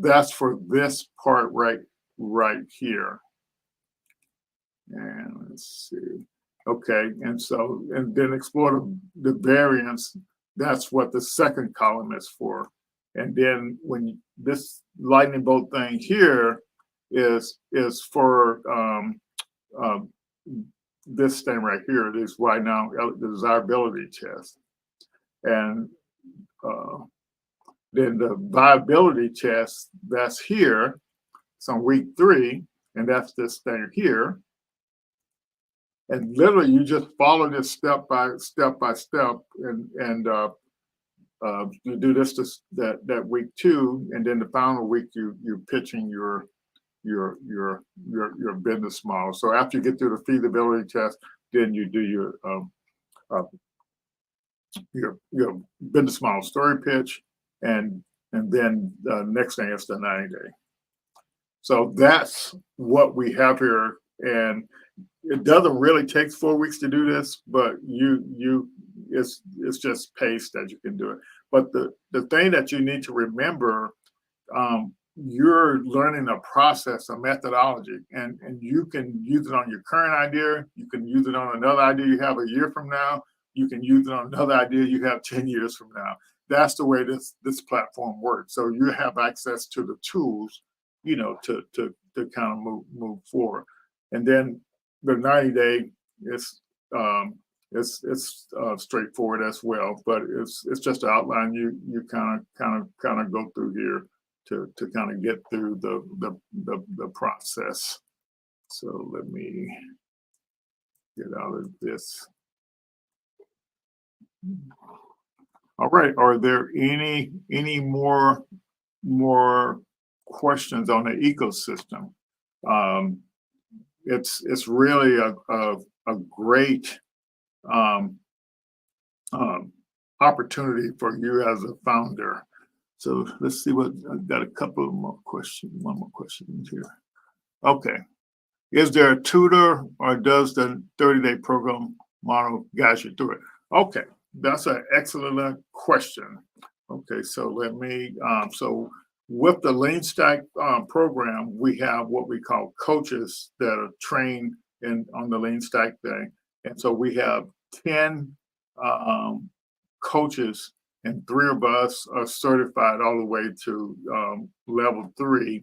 that's for this part right here. And let's see. Okay, and then explore the variance. That's what the second column is for. And then when this lightning bolt thing here is for this thing right here, it is right now the desirability test. And then the viability test, that's here. It's on week 3, and that's this thing here. And literally, you just follow this step by step, and you do this that week 2, and then the final week you're pitching your business model. So after you get through the feasibility test, then you do your business model story pitch, and then the next thing is the 90-day. So that's what we have here, and it doesn't really take 4 weeks to do this, but it's just paced that you can do it. But the thing that you need to remember, you're learning a process, a methodology, and you can use it on your current idea. You can use it on another idea you have a year from now. You can use it on another idea you have 10 years from now. That's the way this platform works. So you have access to the tools, to kind of move forward. And then the 90-day is it's straightforward as well, but it's just an outline you kind of go through here to kind of get through the process. So let me get out of this. All right. Are there any more questions on the ecosystem. It's really a great opportunity for you as a founder. So let's see what I've got a couple of more questions. One more question here. Okay. Is there a tutor or does the 30-day program model guide you through it? Okay, that's an excellent question. Okay, so let me, so with the Lean Stack program, we have what we call coaches that are trained on the Lean Stack Day. And so we have 10 coaches, and 3 of us are certified all the way to level 3.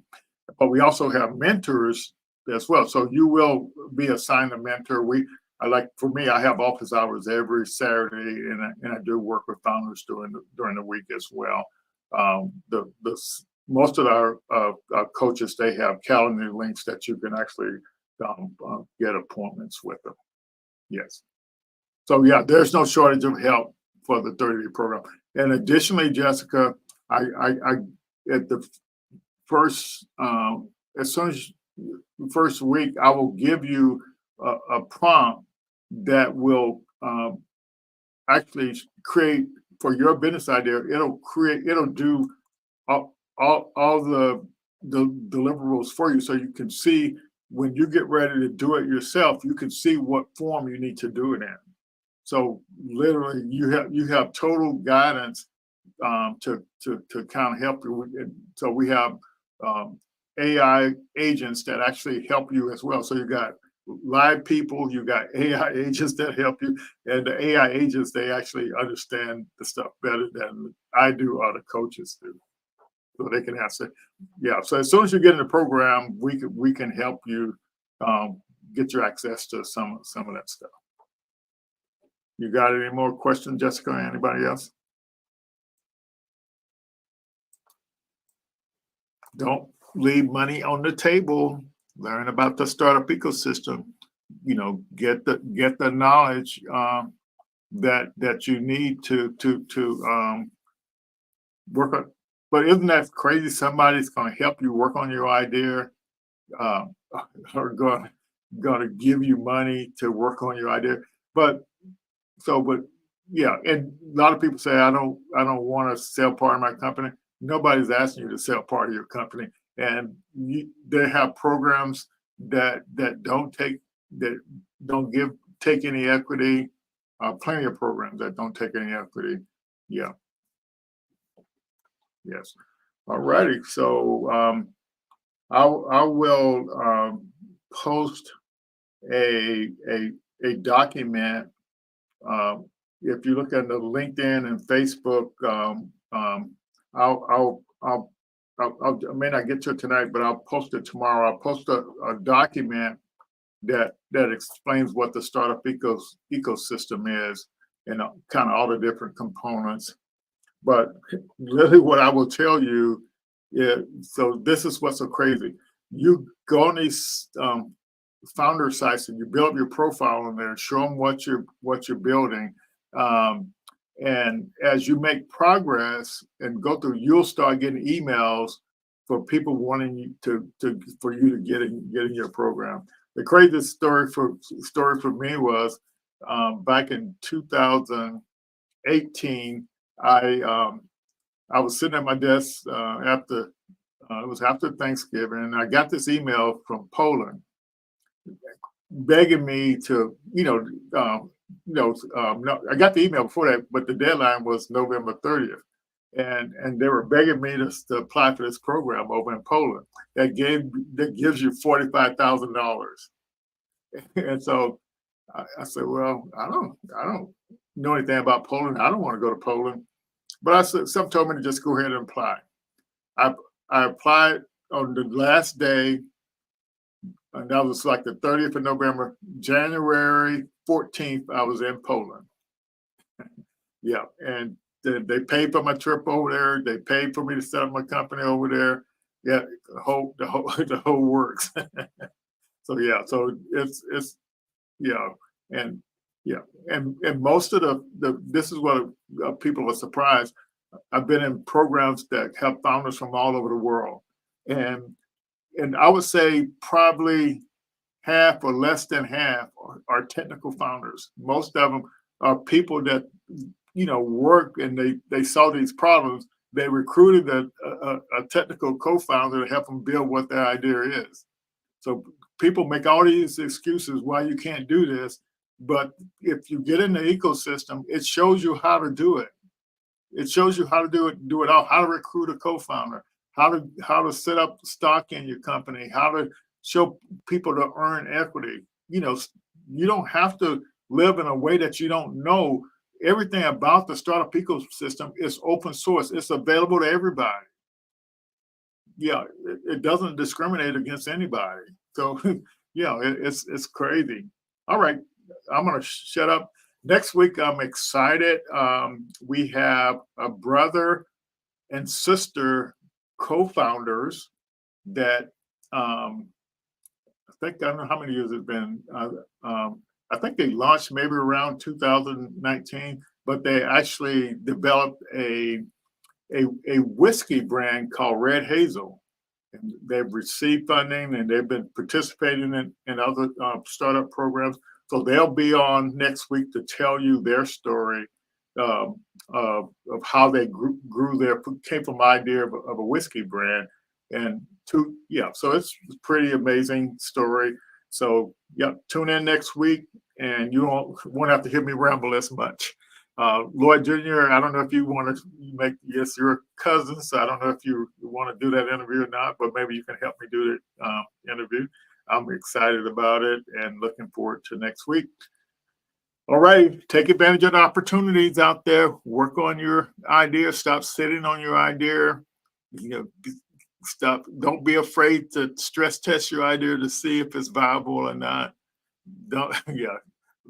But we also have mentors as well. So you will be assigned a mentor. For me, I have office hours every Saturday, and I do work with founders during the week as well. Most of our coaches, they have calendar links that you can actually get appointments with them. Yes. So yeah, there's no shortage of help for the 30-day program. And additionally, Jessica, I at the first as soon as the first week, I will give you a prompt that will actually create for your business idea. It'll do all the deliverables for you, so you can see when you get ready to do it yourself. You can see what form you need to do it in. So literally, you have total guidance to kind of help you. So we have AI agents that actually help you as well. So you got live people, you got AI agents that help you, and the AI agents, they actually understand the stuff better than I do or the coaches do. So they can answer. Yeah. So as soon as you get in the program, we can help you get your access to some of that stuff. You got any more questions, Jessica, or anybody else? Don't leave money on the table. Learn about the startup ecosystem. Get the knowledge that you need to work on. But isn't that crazy? Somebody's going to help you work on your idea, or going to give you money to work on your idea. But yeah, and a lot of people say I don't want to sell part of my company. Nobody's asking you to sell part of your company, and they have programs that don't take any equity. Plenty of programs that don't take any equity. Yeah. Yes. All righty. So I will post a document. If you look at the LinkedIn and Facebook, I may not get to it tonight, but I'll post it tomorrow. I'll post a document that explains what the startup ecosystem is and kind of all the different components. But really what I will tell you is, so this is what's so crazy. You go on these founder sites and you build your profile on there, show them what you're building. And as you make progress and go through, you'll start getting emails for people wanting you for you to get in your program. The craziest story for me was back in 2018. I was sitting at my desk after it was after Thanksgiving, and I got this email from Poland begging me to, no, I got the email before that, but the deadline was November 30th. And they were begging me to apply for this program over in Poland that gives you $45,000. And so I said, well, I don't know anything about Poland. I don't want to go to Poland. But some told me to just go ahead and apply. I applied on the last day, and that was like the 30th of November. January 14th, I was in Poland. Yeah, and they paid for my trip over there. They paid for me to set up my company over there. Yeah, the whole works. So yeah, so it's yeah, and yeah, and most of the this is what people are surprised. I've been in programs that help founders from all over the world, And I would say probably half or less than half are technical founders. Most of them are people that, you know, work and they saw these problems. They recruited a technical co-founder to help them build what their idea is. So people make all these excuses why you can't do this, but if you get in the ecosystem, it shows you how to do it. It shows you how to do it all, how to recruit a co-founder, how to set up stock in your company, how to show people to earn equity. You know, you don't have to live in a way that you don't know. Everything about the startup ecosystem is open source. It's available to everybody. Yeah, it doesn't discriminate against anybody. So, yeah, it's crazy. All right, I'm gonna shut up. Next week, I'm excited. We have a brother and sister co-founders that I think, I don't know how many years it's been. I think they launched maybe around 2019, but they actually developed a whiskey brand called Red Hazel. And they've received funding and they've been participating in other startup programs. So they'll be on next week to tell you their story of how they grew their, came from idea of a whiskey brand. And so it's a pretty amazing story. So yeah, tune in next week and you won't have to hear me ramble as much. Lloyd Jr., I don't know if you want to make, yes, you're a cousin, so I don't know if you want to do that interview or not, but maybe you can help me do the interview. I'm excited about it and looking forward to next week. All right, take advantage of the opportunities out there. Work on your idea. Stop sitting on your idea. You know, don't be afraid to stress test your idea to see if it's viable or not.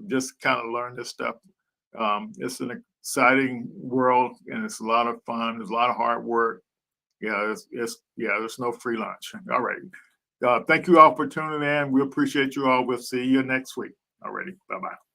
Just kind of learn this stuff. It's an exciting world and it's a lot of fun. There's a lot of hard work. There's no free lunch. All right. Thank you all for tuning in. We appreciate you all. We'll see you next week. All righty. Bye-bye.